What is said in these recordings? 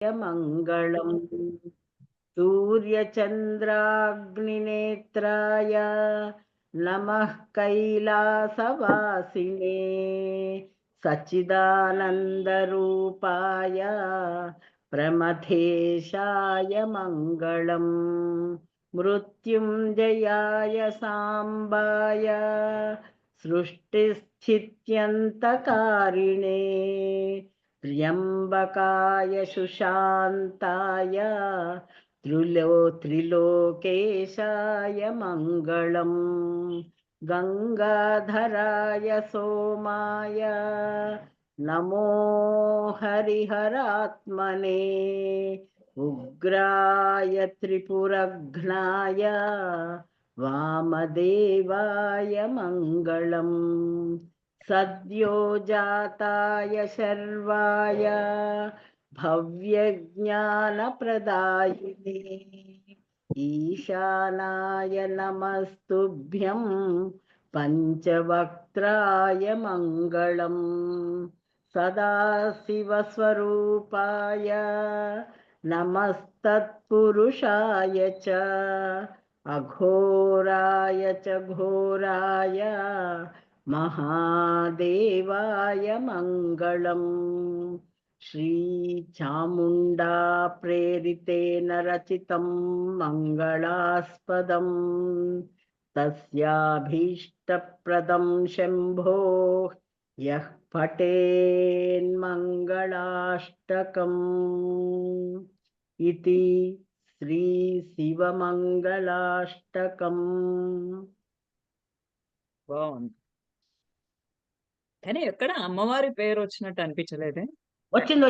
మంగళం సూర్యచంద్రాగ్నినేత్రాయ నమః కైలాసవాసినే సచ్చిదానందరూపాయ ప్రమథేశాయ మంగళం మృత్యుంజయాయ సాంబాయ సృష్టిస్థిత్యంతకారిణే त्र्यम्बकाय सुशान्ताय त्रिलोकेशाय मङ्गलम् गङ्गाधराय सोमाय नमो हरिहरात्मने उग्राय त्रिपुरघ्नाय वामदेवाय मङ्गलम् सद्योजाताय शर्वाय भव्यज्ञानप्रदायिने ईशानाय नमस्तुभ्यं पञ्चवक्त्राय मङ्गलम् सदाशिवस्वरूपाय नमस्तत्पुरुषाय च अघोराय च घोराय महादेवाय मङ्गलम् श्रीचामुण्डा प्रेरितेन रचितं मङ्गलास्पदम् तस्याभीष्टप्रदं शम्भोः यः पठेन्मङ्गलाष्टकम् इति श्रीशिवमङ्गलाष्टकम्. బాగుంది. కానీ ఎక్కడ అమ్మవారి పేరు వచ్చినట్టు అనిపించలేదే? వచ్చింది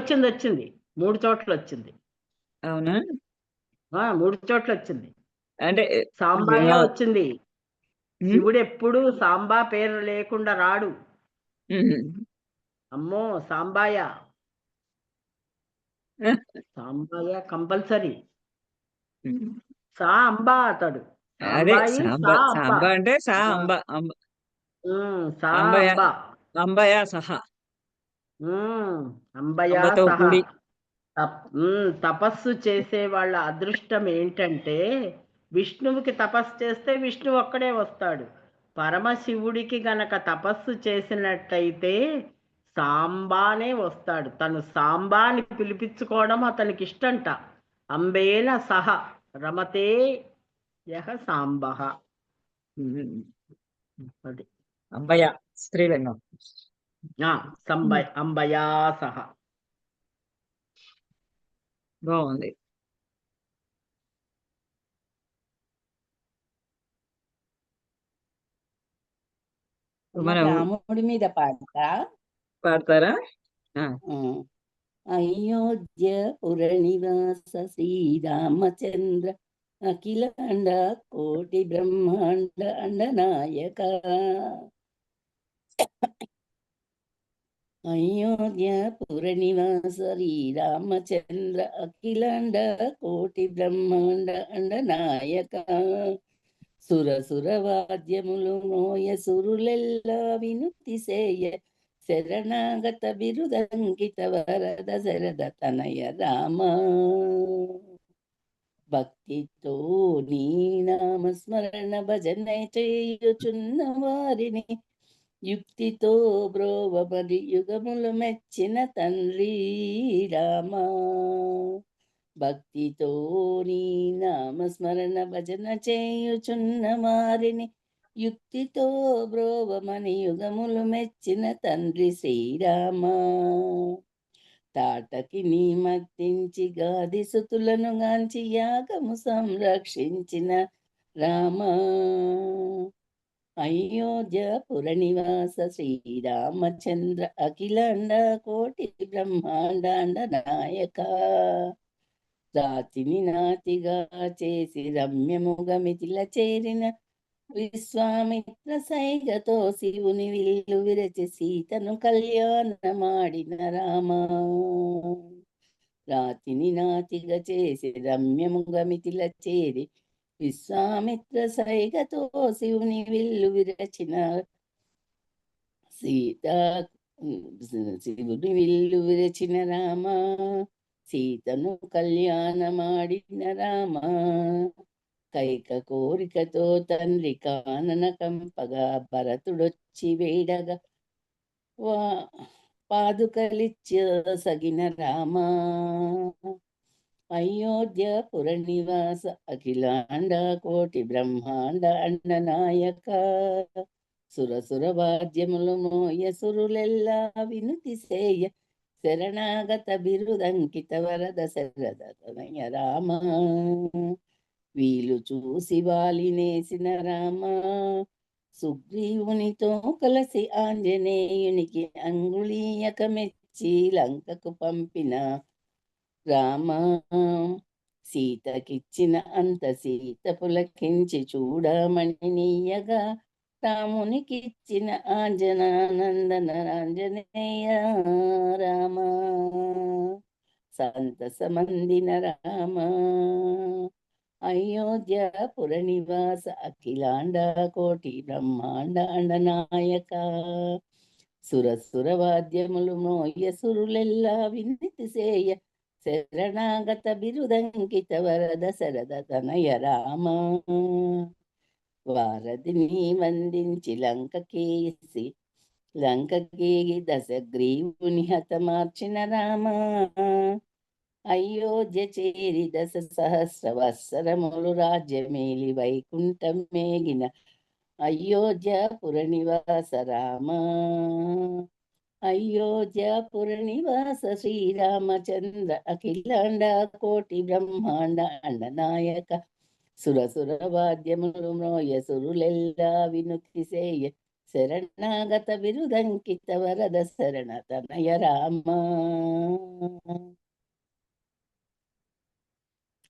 3 చోట్ల వచ్చింది. అవునా? 3 చోట్ల వచ్చింది. అంటే సాంబాయే వచ్చింది. శివుడు ఎప్పుడు సాంబా పేరు లేకుండా రాడు. అమ్మో సాంబాయ సాంబాయ కంపల్సరీ. సా అంబా అతడు. అదే సాంబా అంటే సా అంబా సా అంబయ అంబా అంబయా సహా అంబయా అంబతో సహా. కూడి. తపస్సు చేసే వాళ్ళ అదృష్టం ఏంటంటే విష్ణువుకి తపస్సు చేస్తే విష్ణువు ఒక్కడే వస్తాడు. పరమశివుడికి గనక తపస్సు చేసినట్టయితే సాంబానే వస్తాడు. తను సాంబాని పిలిపించుకోవడం అతనికి ఇష్టంట. అంబేన సహ రమతే యహ సాంబః. అది అంబయ స్త్రీలింగం. అంబయా సహ. బాగుంది. రాముడి మీద పాడతారా? అయోధ్య పురనివాస శ్రీరామచంద్ర అఖిలాండ కోటి బ్రహ్మాండ అండనాయక. అయోధ్య పురనివాస శ్రీరామచంద్ర అఖిలాండ కోటి బ్రహ్మాండ అండనాయక. సురసుర వాద్యములు మోయ సురులెల్లా వినుతి సేయ శరణాగత బిరుదంకిత వరద శరద తనయ రామ. భక్తితో నీ నామస్మరణ భజన చేయుచున్న వారిని యుక్తితో బ్రోవమరి యుగములు మెచ్చిన తండ్రి రామ. భక్తితో నీ నామస్మరణ భజన చేయుచున్న వారిని యుక్తితో బ్రోవమని యుగములు మెచ్చిన తండ్రి శ్రీరామ. తాటకి నీ మత్తించి గాది సుతులను గాంచి యాగము సంరక్షించిన రామ. అయోధ్య పురనివాస శ్రీరామచంద్ర అఖిలాండ కోటి బ్రహ్మాండాండ నాయక. రాతిని నాతిగా చేసి రమ్యముగా మిథిల చేరిన విశ్వామిత్ర సైగతో శివుని విల్లు విరచి సీతను కళ్యాణమాడిన రామ. రాతిని నాతిగా చేసి రమ్యముగా మిథిల చేరి విశ్వామిత్ర సైగతో శివుని విల్లు విరచిన శివుని విల్లు విరచిన రామ. సీతను కళ్యాణమాడిన రామ. కైక కోరికతో తండ్రి కానన కంపగా భరతుడొచ్చి వేడగా వా పాదుకలిచ్చసగిన రామా. అయోధ్యపుర నివాస అఖిలాండ కోటి బ్రహ్మాండ అండనాయక. సురసుర వాద్యములు మోయ సురులెల్లా వినుతి సేయ. శరణాగత బిరుదంకిత వరద శరద తనయ రామ. వీలు చూసి వాలినేసిన రామ. సుగ్రీవునితో కలిసి ఆంజనేయునికి అంగుళీయక మెచ్చి లంకకు పంపిన రామ. సీతకిచ్చిన అంత సీత పులకించి చూడమని నీయగా. రామునికిచ్చిన ఆంజనానందన ఆంజనేయ రామ. సంతసమందిన రామ. అయోధ్యపుర నివాస అఖిలాండ కోటి బ్రహ్మాండ అండనాయక. సురసుర వాద్యములు మోయ సురులెల్లా వినితి సేయ. శరణాగత బిరుదంకిత వరద శరద తనయ రామ. వారధిని వందించి లంకకేసి దశగ్రీవుని హతమార్చిన రామ. అయోధ్య చేరి 10 సహస్రవత్సరములు రాజ్యమేలి వైకుంఠం మేగిన అయోధ్యపుర నివాస రామ. అయోధ్యపుర నివాస శ్రీరామచంద్ర అఖిలాండ కోటి బ్రహ్మాండ అండనాయక. సురసుర వాద్యములు మ్రోయ సురులెల్లా వినుతి సేయ. శరణాగత బిరుదంకిత వరద శరణ తనయ రామ.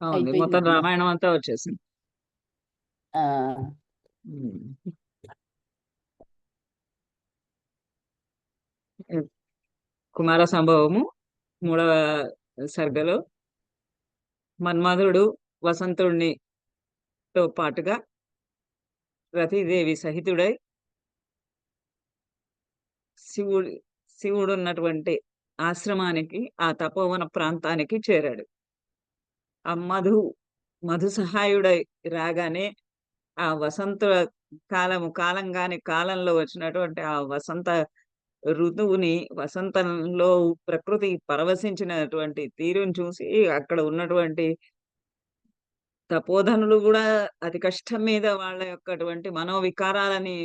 మొత్తం అయిపోయిందమ్మా. రామాయణం అంతా వచ్చేసింది. ఆ కుమార సంభవము 3వ సర్గలో మన్మధుడు వసంతుడితో పాటుగా రతీదేవి సహితుడై శివుడు ఉన్నటువంటి ఆశ్రమానికి, ఆ తపోవన ప్రాంతానికి చేరాడు. ఆ మధు సహాయుడై రాగానే ఆ వసంత కాలంగాని కాలంలో వచ్చినటువంటి ఆ వసంత ఋతువుని, వసంతంలో ప్రకృతి పరవశించినటువంటి తీరుని చూసి అక్కడ ఉన్నటువంటి తపోధనులు కూడా అతి కష్టం మీద వాళ్ళ యొక్కటువంటి మనోవికారాలని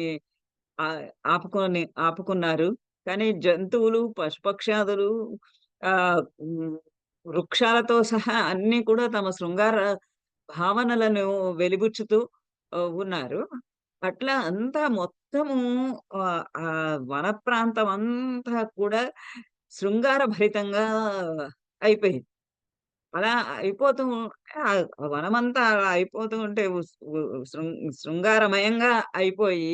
ఆపుకున్నారు. కానీ జంతువులు, పశుపక్షాదులు, ఆ వృక్షాలతో సహా అన్ని కూడా తమ శృంగార భావనలను వెలిబుచ్చుతూ ఉన్నారు. అట్లా అంతా మొత్తము ఆ వన ప్రాంతం అంతా కూడా శృంగార భరితంగా అయిపోయింది. అలా అయిపోతూ ఆ వనమంతా అలా అయిపోతూ ఉంటే శృంగారమయంగా అయిపోయి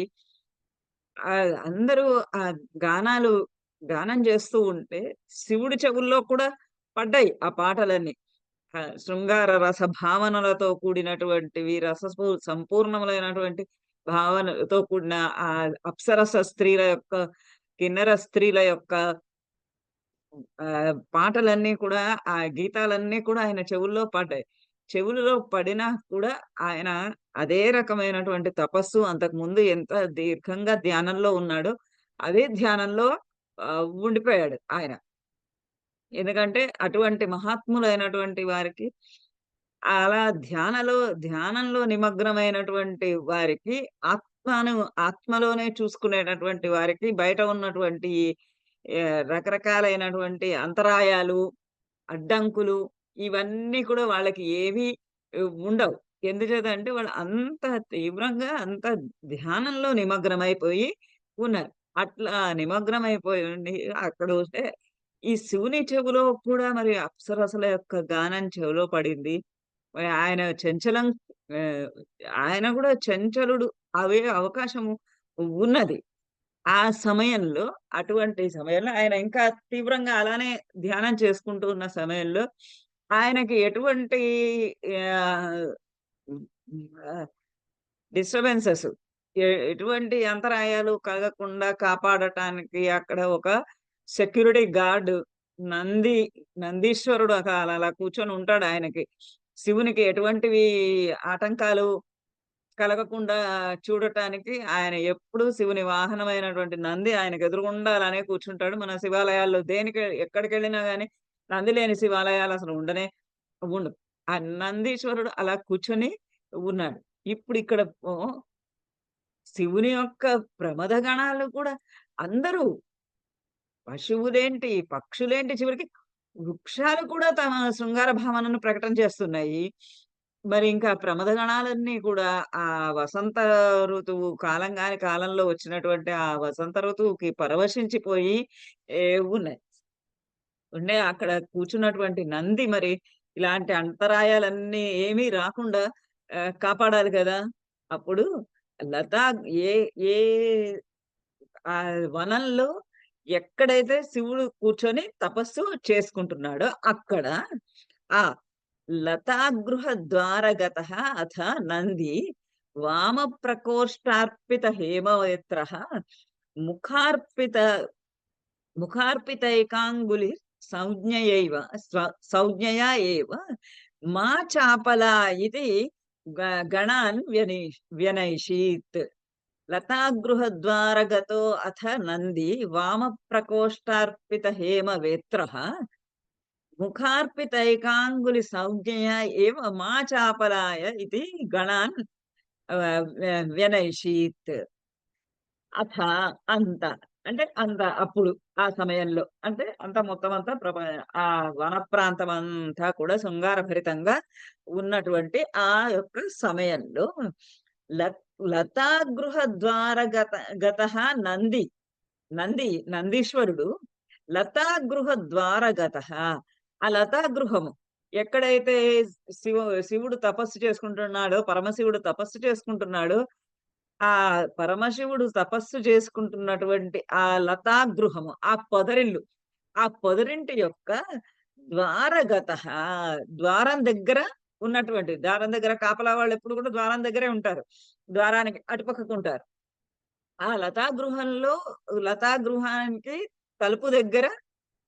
అందరూ ఆ గానం చేస్తూ ఉంటే శివుడి చెవుల్లో కూడా పడ్డాయి ఆ పాటలన్నీ. శృంగార రస భావనలతో కూడినటువంటివి, సంపూర్ణములైనటువంటి భావనతో కూడిన ఆ అప్సరస స్త్రీల యొక్క, కిన్నెర స్త్రీల యొక్క పాటలన్నీ కూడా, ఆ గీతాలన్నీ కూడా ఆయన చెవుల్లో పడ్డాయి. చెవులలో పడినా కూడా ఆయన అదే రకమైనటువంటి తపస్సు, అంతకుముందు ఎంత దీర్ఘంగా ధ్యానంలో ఉన్నాడో అదే ధ్యానంలో ఉండిపోయాడు ఆయన. ఎందుకంటే అటువంటి మహాత్ములైనటువంటి వారికి, అలా ధ్యానంలో నిమగ్నమైనటువంటి వారికి, ఆత్మలోనే చూసుకునేటటువంటి వారికి బయట ఉన్నటువంటి రకరకాలైనటువంటి అంతరాయాలు, అడ్డంకులు ఇవన్నీ కూడా వాళ్ళకి ఏవి ఉండవు. ఎందుచేతంటే వాళ్ళు అంత తీవ్రంగా, అంత ధ్యానంలో నిమగ్నమైపోయి ఉన్నారు. అట్లా నిమగ్నమైపోయి ఉండి అక్కడ వస్తే ఈ శివుని చెవిలో కూడా మరి అప్సరసల యొక్క గానం చెవిలో పడింది. మరి ఆయన ఆయన కూడా చంచలుడు అవే అవకాశము ఉన్నది. ఆ సమయంలో, అటువంటి సమయంలో ఆయన ఇంకా తీవ్రంగా అలానే ధ్యానం చేసుకుంటూ ఉన్న సమయంలో ఆయనకి ఎటువంటి డిస్టర్బెన్సెస్, ఎటువంటి అంతరాయాలు కలగకుండా కాపాడటానికి అక్కడ ఒక సెక్యూరిటీ గార్డ్ నంది నందీశ్వరుడు అలా కూర్చొని ఉంటాడు. ఆయనకి శివునికి ఎటువంటివి ఆటంకాలు కలగకుండా చూడటానికి ఆయన ఎప్పుడూ శివుని వాహనమైనటువంటి నంది ఆయనకు ఎదురుగుండా అలానే కూర్చుంటాడు. మన శివాలయాల్లో ఎక్కడికెళ్ళినా గాని నంది లేని శివాలయాలు అసలు ఉండవు. ఆ నందీశ్వరుడు అలా కూర్చొని ఉన్నాడు. ఇప్పుడు ఇక్కడ శివుని యొక్క ప్రమథ గణాలు కూడా అందరూ పశువులేంటి, పక్షులేంటి, చివరికి వృక్షాలు కూడా తమ శృంగార భావనను ప్రకటన చేస్తున్నాయి. మరి ఇంకా ప్రమథ గణాలన్నీ కూడా ఆ వసంత ఋతువు కాలంలో వచ్చినటువంటి ఆ వసంత ఋతువుకి పరవశించిపోయి ఏ ఉన్నాయి. అక్కడ కూర్చున్నటువంటి నంది మరి ఇలాంటి అంతరాయాలన్నీ ఏమీ రాకుండా కాపాడాలి కదా! అప్పుడు లతా ఏ ఏ వనంలో ఎక్కడైతే శివుడు కూర్చొని తపస్సు చేసుకుంటున్నాడో అక్కడ ఆ లతాగృహ ద్వారగతః అథ నంది వామ ప్రకోష్టార్పిత హేమవేత్ర ముఖార్పిత ముఖార్పితైకాంగులి సంజ్ఞయా ఏవ మా చాపలా ఇది గణాన్ వ్యనైషీత్. లతాగృహద్వారగతో అథ నంది వామ ప్రకోష్టార్పిత హేమవేత్రః ముఖార్పితైకాంగులి సంజ్ఞయా ఏవ మా చాపలాయ ఇది గణాన్ వ్యనైషీత్. అథ అంత అంటే అంత అప్పుడు ఆ సమయంలో అంటే అంత మొత్తం అంతా ఆ వన ప్రాంతం అంతా కూడా శృంగారభరితంగా ఉన్నటువంటి ఆ యొక్క సమయంలో లతాగృహ గత నందీశ్వరుడు లతాగృహ ద్వారగత. ఆ లతాగృహము ఎక్కడైతే శివుడు తపస్సు చేసుకుంటున్నాడో, పరమశివుడు తపస్సు చేసుకుంటున్నాడో, ఆ పరమశివుడు తపస్సు చేసుకుంటున్నటువంటి ఆ లతాగృహము, ఆ పొదరింటి యొక్క ద్వారగత, ద్వారం దగ్గర కాపలా వాళ్ళు ఎప్పుడు కూడా ద్వారం దగ్గరే ఉంటారు. ద్వారానికి అటుపక్కకు ఉంటారు. ఆ లతాగృహానికి తలుపు దగ్గర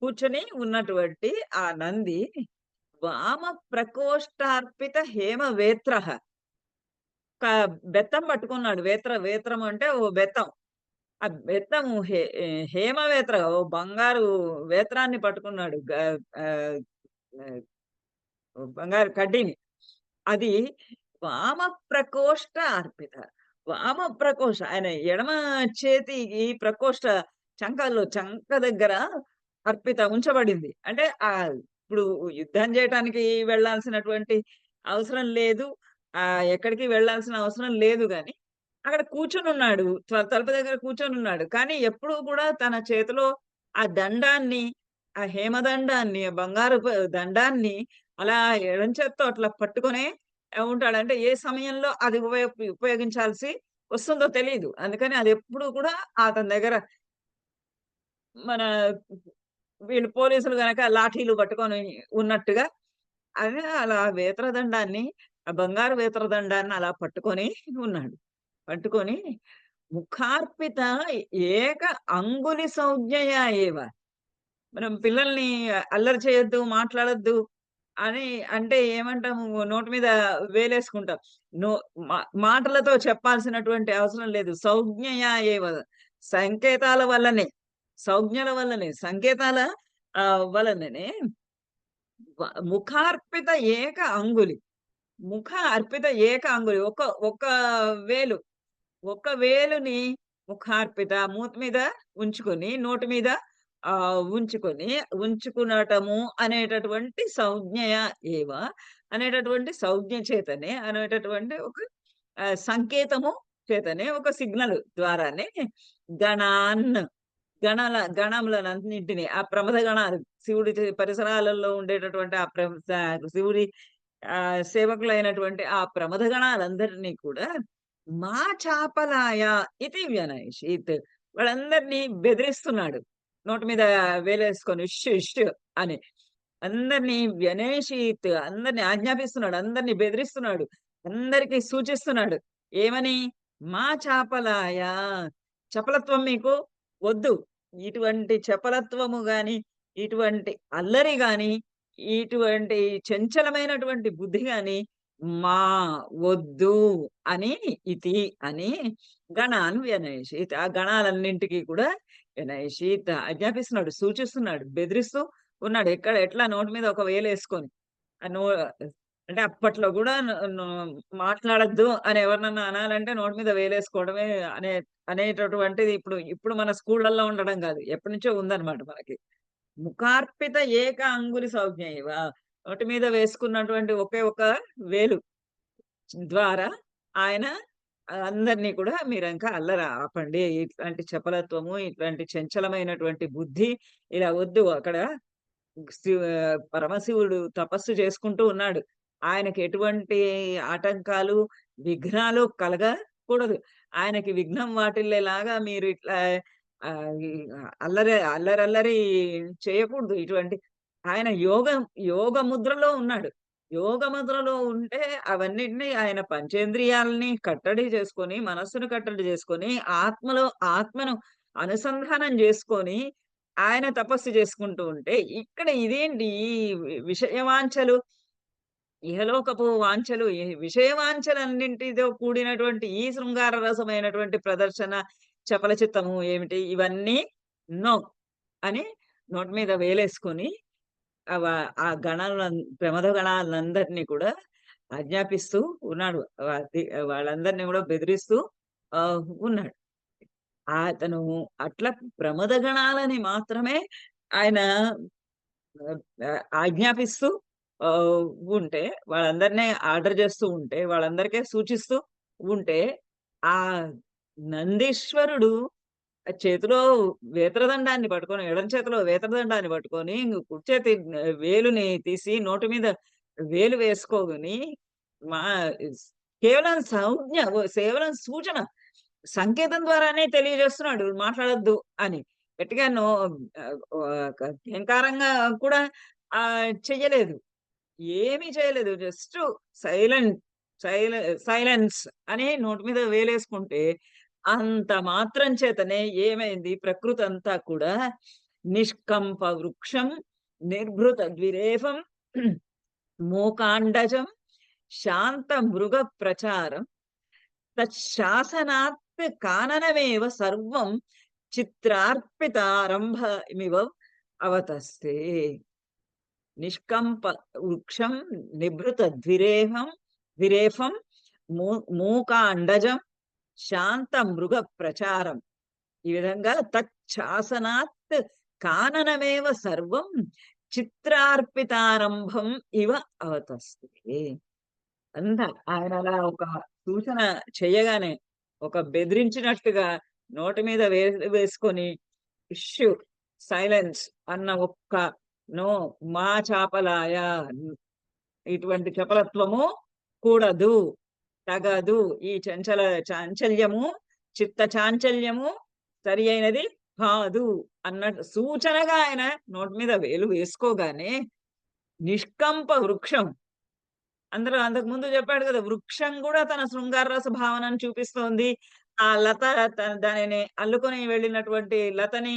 కూర్చొని ఉన్నటువంటి ఆ నంది వామ ప్రకోష్టార్పిత హేమవేత్ర, బెత్తం పట్టుకున్నాడు. వేత్రం అంటే ఓ బెత్తం. ఆ బెత్తము హేమవేత్ర, ఓ బంగారు వేత్రాన్ని పట్టుకున్నాడు. బంగారు కడ్డీని. అది వామ ప్రకోష్ట అర్పిత. వామ ప్రకోష్ట, ఆయన ఎడమ చేతికి ప్రకోష్ట చంక దగ్గర ఉంచబడింది. అంటే ఇప్పుడు యుద్ధం చేయటానికి వెళ్ళాల్సినటువంటి అవసరం లేదు. ఎక్కడికి వెళ్ళాల్సిన అవసరం లేదు గాని అక్కడ కూర్చొనున్నాడు. తలుపు దగ్గర కూర్చొనున్నాడు. కానీ ఎప్పుడూ కూడా తన చేతిలో ఆ దండాన్ని, ఆ హేమదండాన్ని, ఆ బంగారపు దండాన్ని అలా ఎడం చేత్తో అట్లా పట్టుకొనే ఉంటాడు. అంటే ఏ సమయంలో అది ఉపయోగించాల్సి వస్తుందో తెలీదు. అందుకని అది ఎప్పుడూ కూడా అతని దగ్గర మన వీళ్ళు పోలీసులు గనక లాఠీలు పట్టుకొని ఉన్నట్టుగా అదే అలా వేత్రదండాన్ని, ఆ బంగారు వేత్రదండాన్ని అలా పట్టుకొని ఉన్నాడు. పట్టుకొని ముఖార్పిత ఏక అంగుళి సంజ్ఞయా ఏవ. మనం పిల్లల్ని అల్లరి చేయొద్దు, మాట్లాడొద్దు అని అంటే ఏమంటాము? నోటి మీద వేలేసుకుంటాం. నో మాటలతో చెప్పాల్సినటువంటి అవసరం లేదు. సంజ్ఞయా ఏవ, సంకేతాల వల్లనే, సంజ్ఞల వల్లనే, సంకేతాల వలననే ముఖార్పిత ఏక అంగుళి. ముఖ అర్పిత ఏక అంగుళి, ఒక వేలు, ఒక వేలుని ముఖార్పిత, మూతి మీద ఉంచుకొని, నోటి మీద ఉంచుకునటము అనేటటువంటి సంజ్ఞయ ఏవ, అనేటటువంటి సంజ్ఞ చేతనే, అనేటటువంటి ఒక సంకేతము చేతనే, ఒక సిగ్నల్ ద్వారానే గణాన్, గణములన్నింటినీ, ఆ ప్రమథ గణాలు, శివుడి పరిసరాలలో ఉండేటటువంటి శివుడి సేవకులైనటువంటి ఆ ప్రమథ గణాలందరినీ కూడా మా చాపలాయ ఇది వ్యనైషీత్, వాళ్ళందరినీ బెదిరిస్తున్నాడు. నోటి మీద వేలేసుకొని ఇష్యు అని అందరినీ వ్యనైషీత్, అందరినీ ఆజ్ఞాపిస్తున్నాడు, అందరినీ బెదిరిస్తున్నాడు, అందరికీ సూచిస్తున్నాడు. ఏమని? మా చాపలాయ, చపలత్వం మీకు వద్దు. ఇటువంటి చపలత్వము గాని, ఇటువంటి అల్లరి గాని, ఇటువంటి చంచలమైనటువంటి బుద్ధి గాని మా వద్దు అని ఇతి అని గణాన్ వ్యనయషీత్. ఆ గణాలన్నింటికి కూడా వ్యనయషీత్ ఆజ్ఞాపిస్తున్నాడు, సూచిస్తున్నాడు, బెదిరిస్తూ ఉన్నాడు. ఎట్లా నోటి మీద ఒక వేలేసుకొని. నో అంటే అప్పట్లో కూడా మాట్లాడద్దు అని ఎవరినన్నా అనాలంటే నోటి మీద వేలేసుకోవడమే అనేటటువంటిది ఇప్పుడు మన స్కూళ్ళల్లో ఉండడం కాదు, ఎప్పటి నుంచో ఉందన్నమాట మనకి. ముఖార్పిత ఏక అంగులి సంజ్ఞ ఇవ, నోటి మీద వేసుకున్నటువంటి ఒకే ఒక వేలు ద్వారా ఆయన అందరినీ కూడా మీరు ఇంకా అల్లరి ఆపండి, ఇట్లాంటి చపలత్వము, ఇట్లాంటి చంచలమైనటువంటి బుద్ధి ఇలా వద్దు. అక్కడ పరమశివుడు తపస్సు చేసుకుంటూ ఉన్నాడు. ఆయనకి ఎటువంటి ఆటంకాలు, విఘ్నాలు కలగకూడదు. ఆయనకి విఘ్నం వాటిల్లేలాగా మీరు ఇట్లా అల్లరి చేయకూడదు. ఇటువంటి ఆయన యోగ ముద్రలో ఉన్నాడు. యోగ ముద్రలో ఉంటే అవన్నిటిని ఆయన పంచేంద్రియాలని కట్టడి చేసుకొని, మనస్సును కట్టడి చేసుకొని, ఆత్మను అనుసంధానం చేసుకొని ఆయన తపస్సు చేసుకుంటూ ఉంటే, ఇక్కడ ఇదేంటి విషయవాంఛలు, ఇహలోకపు వాంఛలు, విషయవాంఛలన్నింటితో కూడినటువంటి ఈ శృంగార రసమైనటువంటి ప్రదర్శన, చపల చిత్తము ఏమిటి, ఇవన్నీ నో అని నోటి మీద వేలేసుకొని ఆ ప్రమద గణాలందరినీ కూడా ఆజ్ఞాపిస్తూ ఉన్నాడు. వాళ్ళందరినీ కూడా బెదిరిస్తూ ఉన్నాడు. అతను అట్లా ప్రమద గణాలని మాత్రమే ఆయన ఆజ్ఞాపిస్తూ ఉంటే, వాళ్ళందరినీ ఆర్డర్ చేస్తూ ఉంటే, వాళ్ళందరికీ సూచిస్తూ ఉంటే, ఆ నందీశ్వరుడు చేతిలో వేత్రదండాన్ని పట్టుకొని, ఎడం చేతిలో వేత్రదండాన్ని పట్టుకొని, కుడి చేతి వేలుని తీసి నోటి మీద వేలు వేసుకోని కేవలం సూచన, సంకేతం ద్వారానే తెలియజేస్తున్నాడు మాట్లాడొద్దు అని. గట్టిగా హింకారంగా కూడా చెయ్యలేదు, ఏమీ చేయలేదు. జస్ట్ సైలెన్స్ అని నోటి మీద వేలేసుకుంటే అంత మాత్రం చేతనే ఏమైంది, ప్రకృతి అంతా కూడా నిష్కంప వృక్షం నిర్భృత ద్విరేఫం మూకాండజం శాంత మృగ ప్రచారం తశాసనాత్ కాననమేవ సర్వం చిత్రార్పితారంభమివ అవతస్తే. నిష్కంప వృక్షం నిభృత ద్విరేఫం మూకాండజం శాంత మృగ ప్రచారం. ఈ విధంగా తచ్చాసనాత్ కాననమేవ సర్వం చిత్రార్పితారంభం ఇవ అవతస్తే. అంతా ఆయన అలా ఒక సూచన చేయగానే, ఒక బెదిరించినట్టుగా నోటి మీద వేసుకొని ఇష్యూ సైలెన్స్ అన్న ఒక్క నో మా చాపలాయ, ఇటువంటి చపలత్వము కూడదు, తగదు, ఈ చాంచల్యము, చిత్త చాంచల్యము సరి అయినది కాదు అన్నట్టు సూచనగా ఆయన నోటి మీద వేలు వేసుకోగానే నిష్కంప వృక్షం, అందరూ అంతకుముందు చెప్పాడు కదా, వృక్షం కూడా తన శృంగార రస భావనను చూపిస్తోంది. ఆ లత దానిని అల్లుకొని వెళ్ళినటువంటి లతని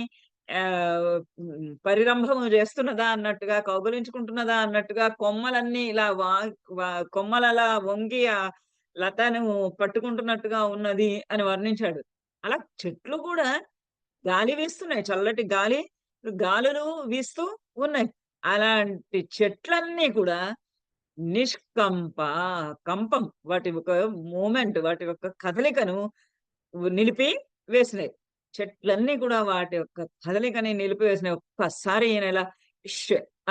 పరిరంభము చేస్తున్నదా అన్నట్టుగా, కౌగులించుకుంటున్నదా అన్నట్టుగా, కొమ్మలన్నీ ఇలా కొమ్మలలా వంగి ఆ లతను పట్టుకుంటున్నట్టుగా ఉన్నది అని వర్ణించాడు. అలా చెట్లు కూడా గాలి వీస్తున్నాయి, చల్లటి గాలులు వీస్తూ ఉన్నాయి. అలాంటి చెట్లన్నీ కూడా కంపం, వాటి ఒక మూమెంట్, వాటి యొక్క కదలికను నిలిపి వేసినాయి. చెట్లన్నీ కూడా వాటి యొక్క కదలికని నిలిపివేసినాయి. ఒక్కసారి ఈయన ఇలా ఇష్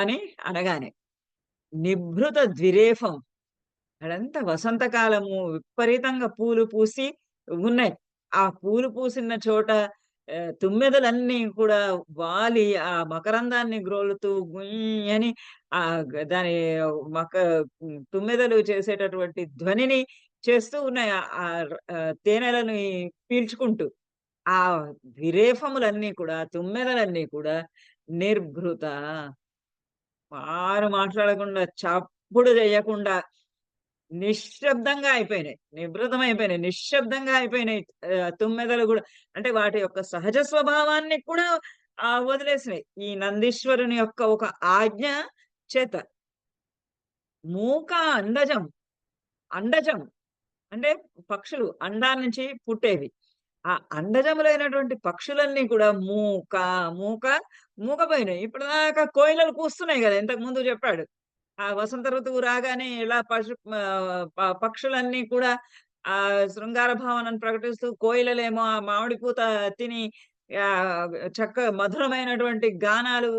అని అనగానే నిభృత ద్విరేఫం, అదంతా వసంతకాలము, విపరీతంగా పూలు పూసి ఉన్నాయి. ఆ పూలు పూసిన చోట తుమ్మెదలన్నీ కూడా వాలి ఆ మకరందాన్ని గ్రోలుతూ గుయ్యని దాని తుమ్మెదలు చేసేటటువంటి ధ్వనిని చేస్తూ ఉన్నాయి, ఆ తేనెలను పీల్చుకుంటూ. ఆ విరేఫములన్నీ కూడా, తుమ్మెదలన్నీ కూడా నిర్భృత, వారు మాట్లాడకుండా, చప్పుడు చేయకుండా నిశ్శబ్దంగా అయిపోయినాయి, నిశ్శబ్దంగా అయిపోయినాయి తుమ్మెదలు కూడా. అంటే వాటి యొక్క సహజ స్వభావాన్ని కూడా వదిలేసినాయి. ఈ నందీశ్వరుని యొక్క ఒక ఆజ్ఞ చేత. మూక అండజం. అండజం అంటే పక్షులు అండాల నుంచి పుట్టేవి. ఆ అండజములైనటువంటి పక్షులన్నీ కూడా మూకపోయినాయి. ఇప్పటిదాకా కోయిలలు కూస్తున్నాయి గదా! ఇంతకు ముందు చెప్పాడు. ఆ వసంత ఋతువు రాగానే ఇలా పక్షులన్నీ కూడా శృంగార భావనను ప్రకటిస్తూ, కోయిలలేమో ఆ మామిడి పూత తిని చక్కగా మధురమైనటువంటి గానాలు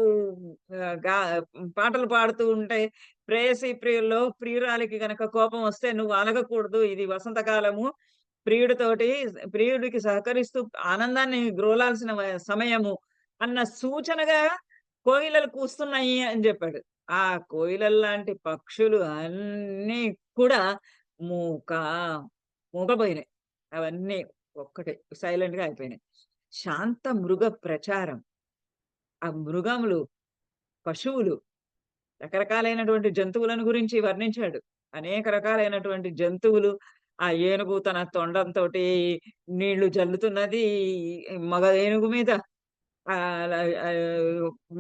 పాటలు పాడుతూ ఉంటే, ప్రేయసీ ప్రియుల్లో ప్రియురాలికి గనక కోపం వస్తే నువ్వు అలగకూడదు. ఇది వసంతకాలము. ప్రియుడికి సహకరిస్తూ ఆనందాన్ని గ్రోలాల్సిన సమయము అన్న సూచనగా కోయిలలు కూస్తున్నాయి అని జెప్పాడు. ఆ కోయిలల్లాంటి పక్షులు అన్నీ కూడా మూక మూగబోయినాయి. అవన్నీ ఒక్కటే సైలెంట్‌గా అయిపోయినాయి. శాంత మృగ ప్రచారం. ఆ మృగములు, పశువులు, రకరకాలైనటువంటి జంతువులను గురించి వర్ణించాడు. అనేక రకాలైనటువంటి జంతువులు, ఆ ఏనుగు తన తొండంతోటి నీళ్లు జల్లుతున్నది మగ ఏనుగు మీద. అలా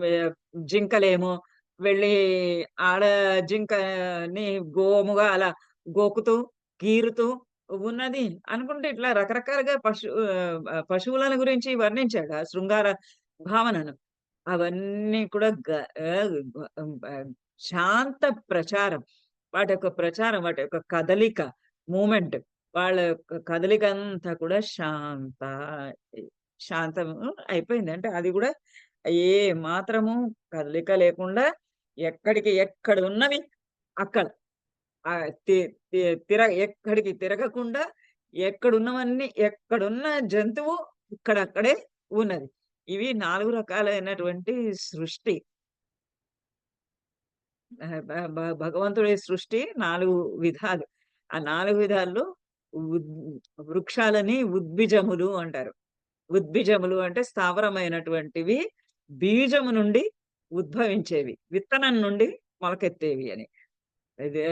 మె జింకలేమో వెళ్ళి ఆడ జింకని గోముగా అలా గోకుతూ, గీరుతూ ఉన్నది అనుకుంటే ఇట్లా రకరకాలుగా పశువులను గురించి వర్ణించాడు ఆ శృంగార భావనను. అవన్నీ కూడా శాంత ప్రచారం. వాటి యొక్క ప్రచారం, వాటి యొక్క కదలిక, మూవ్‌మెంట్, వాళ్ళ యొక్క కదలిక అంతా కూడా శాంతము అయిపోయింది. అంటే అది గూడా ఏ మాత్రము కదలిక లేకుండా ఎక్కడున్నవి అక్కడ. తి తి ఎక్కడికి తిరగకుండా ఎక్కడున్నవన్నీ ఎక్కడున్న జంతువు ఇక్కడక్కడే ఉన్నది. ఇవి 4 రకాలైనటువంటి సృష్టి. బ బ భగవంతుడి సృష్టి 4 విధాలు. ఆ 4 విధాల్లో ఉద్ వృక్షాలని ఉద్భిజములు అంటారు. ఉద్భిజములు అంటే స్థావరమైనటువంటివి, బీజము నుండి ఉద్భవించేవి. విత్తనం నుండి మొలకెత్తేవి అని. ఇదే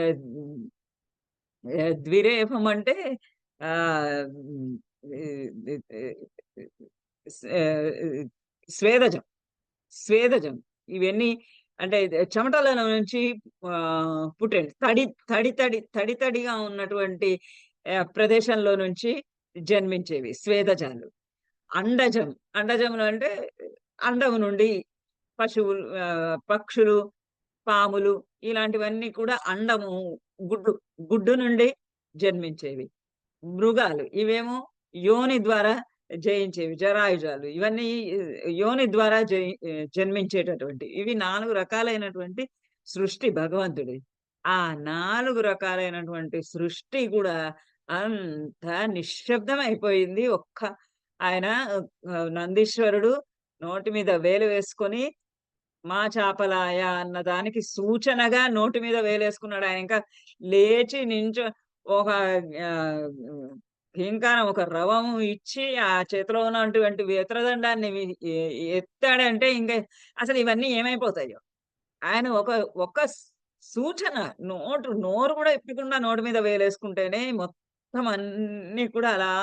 ద్విరేఫం అంటే ఆహ్, హ్మ్. ఈ స్వేదజం. స్వేదజం. ఇవన్నీ అంటే చెమటల నుంచి పుట్టేవి. తడిగా ఉన్నటువంటి ప్రదేశంలో నుంచి జన్మించేవి స్వేదజాలు. అండజం. అండజములు అంటే అండము నుండి పక్షులు, పాములు ఇలాంటివన్నీ కూడా అండము గుడ్డు, గుడ్డు నుండి జన్మించేవి. మృగాలు ఇవేమో యోని ద్వారా జయించేవి. జరాయుజాలు ఇవన్నీ యోని ద్వారా జన్మించేటటువంటి ఇవి 4 రకాలైనటువంటి సృష్టి భగవంతుడిది. ఆ 4 రకాలైనటువంటి సృష్టి కూడా అంతా నిశ్శబ్దమైపోయింది. ఆయన నందీశ్వరుడు నోటి మీద వేలు వేసుకొని మా చాపలాయ అన్న దానికి సూచనగా నోటి మీద వేలేసుకున్నాడు. ఆయన ఇంకా లేచి ఒక ఆహ్, ఘీంకారం ఒక రవము ఇచ్చి ఆ చేతిలో ఉన్నటువంటి వేత్రదండాన్ని ఎత్తాడంటే ఇంక అసలు ఇవన్నీ ఏమైపోతాయో. ఆయన ఒక సూచన నోరు కూడా ఇప్పకుండా నోటి మీద వేలేసుకుంటేనే మొత్తం అన్నీ కూడా అలా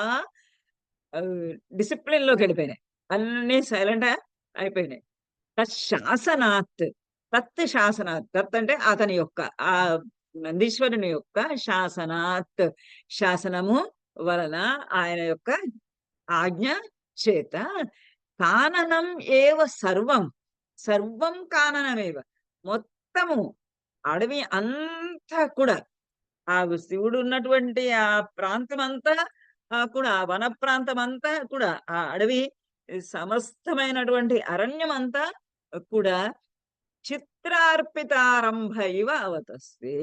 డిసిప్లిన్‌లోకెళ్ళిపోయినాయి. అన్నీ సైలెంట్‌గా అయిపోయినాయి. తత్ శాసనాత్. తత్ అంటే అతని యొక్క నందీశ్వరుని యొక్క శాసనము వలన ఆయన యొక్క ఆజ్ఞ చేత కాననం ఏవ సర్వం. సర్వం కాననమేవ. మొత్తము అడవి అంతా కూడా ఆ శివుడు ఉన్నటువంటి ఆ ప్రాంతమంతా కూడా ఆ వన ప్రాంతమంతా కూడా ఆ అడవి సమస్తమైనటువంటి అరణ్యమంతా కూడా చిత్రార్పితారంభ ఇవ అవతస్తే.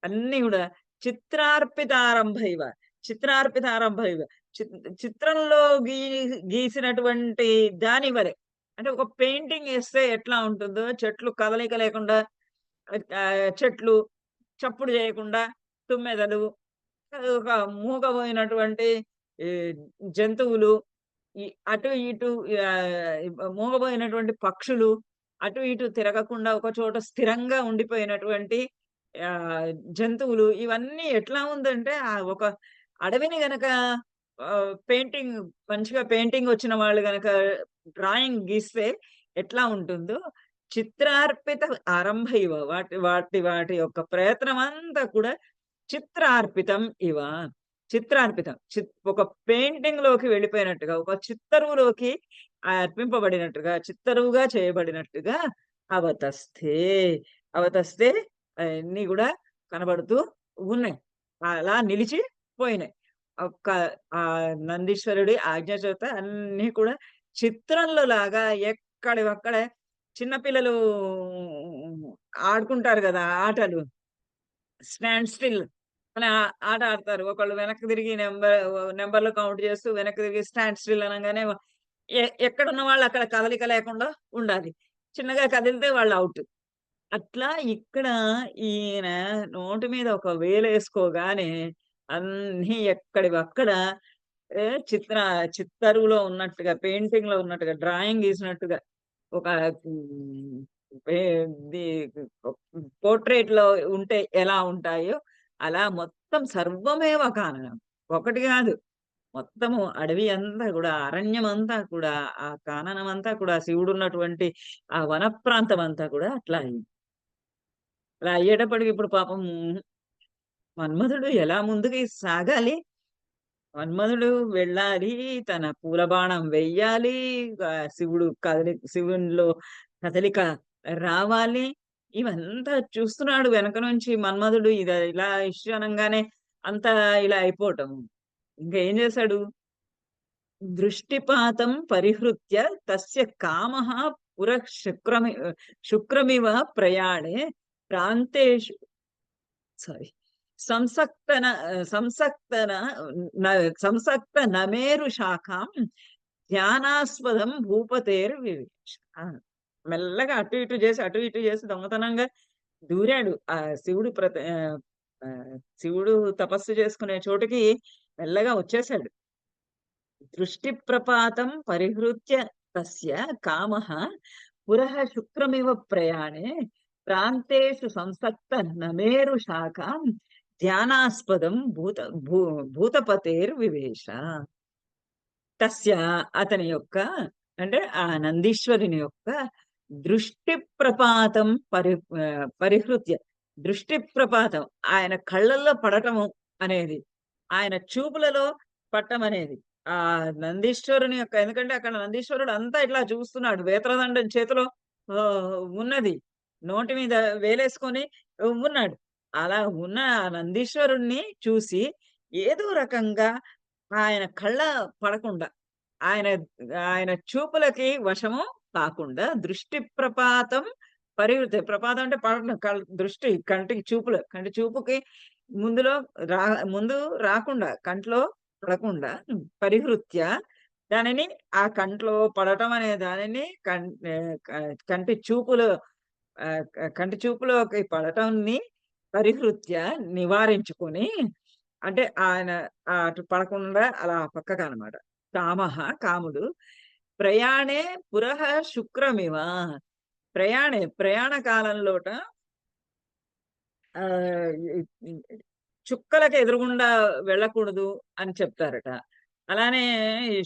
అన్నీ గూడా చిత్రార్పితారంభ ఇవ. చిత్రార్పితారంభ ఇవ. చిత్రంలో గీసినటువంటి దాని వలె. అంటే ఒక పెయింటింగ్ ఏస్తే ఎట్లా ఉంటుందో చెట్లు కదలిక లేకుండా చెట్లు చప్పుడు చేయకుండా తుమ్మెదలు, ఒక మూగబోయినటువంటి ఈ జంతువులు, ఈ అటు ఇటు మూగబోయినటువంటి పక్షులు, అటు ఇటు తిరగకుండా ఒక చోట స్థిరంగా ఉండిపోయినటువంటి జంతువులు ఇవన్నీ ఎట్లా ఉందంటే ఒక అడవిని గనక మంచిగా పెయింటింగ్ వచ్చిన వాళ్ళు గనక డ్రాయింగ్ గీస్తే ఎట్లా ఉంటుందో చిత్రార్పిత ఆరంభ ఇవ వాటి వాటి వాటి యొక్క ప్రయత్నం అంతా కూడా చిత్రార్పితం ఇవ చిత్రార్పితం ఒక పెయింటింగ్ లోకి వెళ్ళిపోయినట్టుగా ఒక చిత్తరువులోకి అర్పింపబడినట్టుగా చిత్తరువుగా చేయబడినట్టుగా అవతస్థే అవతస్థే అన్ని కూడా కనబడుతూ ఉన్నాయి. అలా నిలిచిపోయినాయి. ఒక్క ఆ నందీశ్వరుడి ఆజ్ఞ చేత అన్ని కూడా చిత్రంలో లాగా ఎక్కడివక్కడ చిన్నపిల్లలు ఆడుకుంటారు కదా ఆటలు, స్టాండ్ స్టిల్ అని ఆట ఆడతారు. ఒకళ్ళు వెనక్కి తిరిగి నెంబర్లు కౌంట్ చేస్తూ వెనక్కి తిరిగి స్టాండ్ స్టిల్ అనగానే ఎక్కడున్న వాళ్ళు అక్కడ కదలిక లేకుండా ఉండాలి. చిన్నగా కదిలితే వాళ్ళు అవుట్. అట్లా ఇక్కడ ఈయన నోటి మీద ఒక వేలేసుకోగానే అన్నీ ఎక్కడివక్కడ చిత్తరువులో ఉన్నట్టుగా, పెయింటింగ్ లో ఉన్నట్టుగా, డ్రాయింగ్ గీసినట్టుగా ఒక పోర్ట్రేట్ లో ఉంటే ఎలా ఉంటాయో అలా మొత్తం సర్వమేవ కారణం. ఒకటి కాదు, మొత్తము అడవి అంతా కూడా, అరణ్యం అంతా కూడా, ఆ కాననం అంతా కూడా, శివుడు ఉన్నటువంటి ఆ వన ప్రాంతం అంతా కూడా అట్లా అయింది. అలా అయ్యేటప్పటికి ఇప్పుడు పాపం మన్మధుడు ఎలా ముందుకు సాగాలి? మన్మధుడు వెళ్ళాలి, తన పూలబాణం వెయ్యాలి, శివునిలో కదలిక రావాలి. ఇవంతా చూస్తున్నాడు వెనక నుంచి మన్మధుడు. ఇది ఇలా ఇష్యూ అనగానే అంతా ఇలా అయిపోవటం. ఇంకా ఏం చేశాడు? దృష్టిపాతం పరిహృత్య తస్య కామః పురః శుక్రమివ ప్రయాణే ప్రాంతేషు సారీ సంసక్త నమేరు శాఖం ధ్యానాస్పదం భూపతేరు వివేశ. మెల్లగా అటు ఇటు చేసి దొంగతనంగా దూరాడు. ఆ శివుడు తపస్సు చేసుకునే చోటుకి మెల్లగా వచ్చేసాడు. దృష్టి ప్రపాతం పరిహృత్య తస్య కామః పురః శుక్రమివ ప్రయాణే ప్రాంతేషు సంసక్త నమేరు శాఖం ధ్యానాస్పదం భూతపతేర్ వివేశ. తస్య అతని యొక్క అంటే ఆ నందీశ్వరుని యొక్క దృష్టి ప్రపాతం పరిహృత్య, దృష్టి ప్రపాతం ఆయన కళ్ళల్లో పడటము అనేది, ఆయన చూపులలో పట్టం అనేది ఆ నందీశ్వరుని యొక్క, ఎందుకంటే అక్కడ నందీశ్వరుడు అంతా ఇట్లా చూస్తున్నాడు. వేత్రదండం చేతిలో ఉన్నది, నోటి మీద వేలేసుకొని ఉన్నాడు. అలా ఉన్న ఆ నందీశ్వరుణ్ణి చూసి ఏదో రకంగా ఆయన కళ్ళ పడకుండా, ఆయన ఆయన చూపులకి వశము కాకుండా దృష్టి ప్రపాతం పరివృత్తి, ప్రపాతం అంటే పడటం, దృష్టి కంటి చూపుకి ముందు రాకుండా, కంట్లో పడకుండా పరిహృత్య దానిని, ఆ కంట్లో పడటం అనే దానిని కంటి చూపులోకి పడటాన్ని పరిహృత్య నివారించుకొని, అంటే ఆయన అటు పడకుండా అలా పక్కగా అనమాట. కాముడు ప్రయాణే పురః శుక్రమివ ప్రయాణ కాలంలోట చుక్కలకు ఎదురుగుండా వెళ్ళకూడదు అని చెప్తారట. అలానే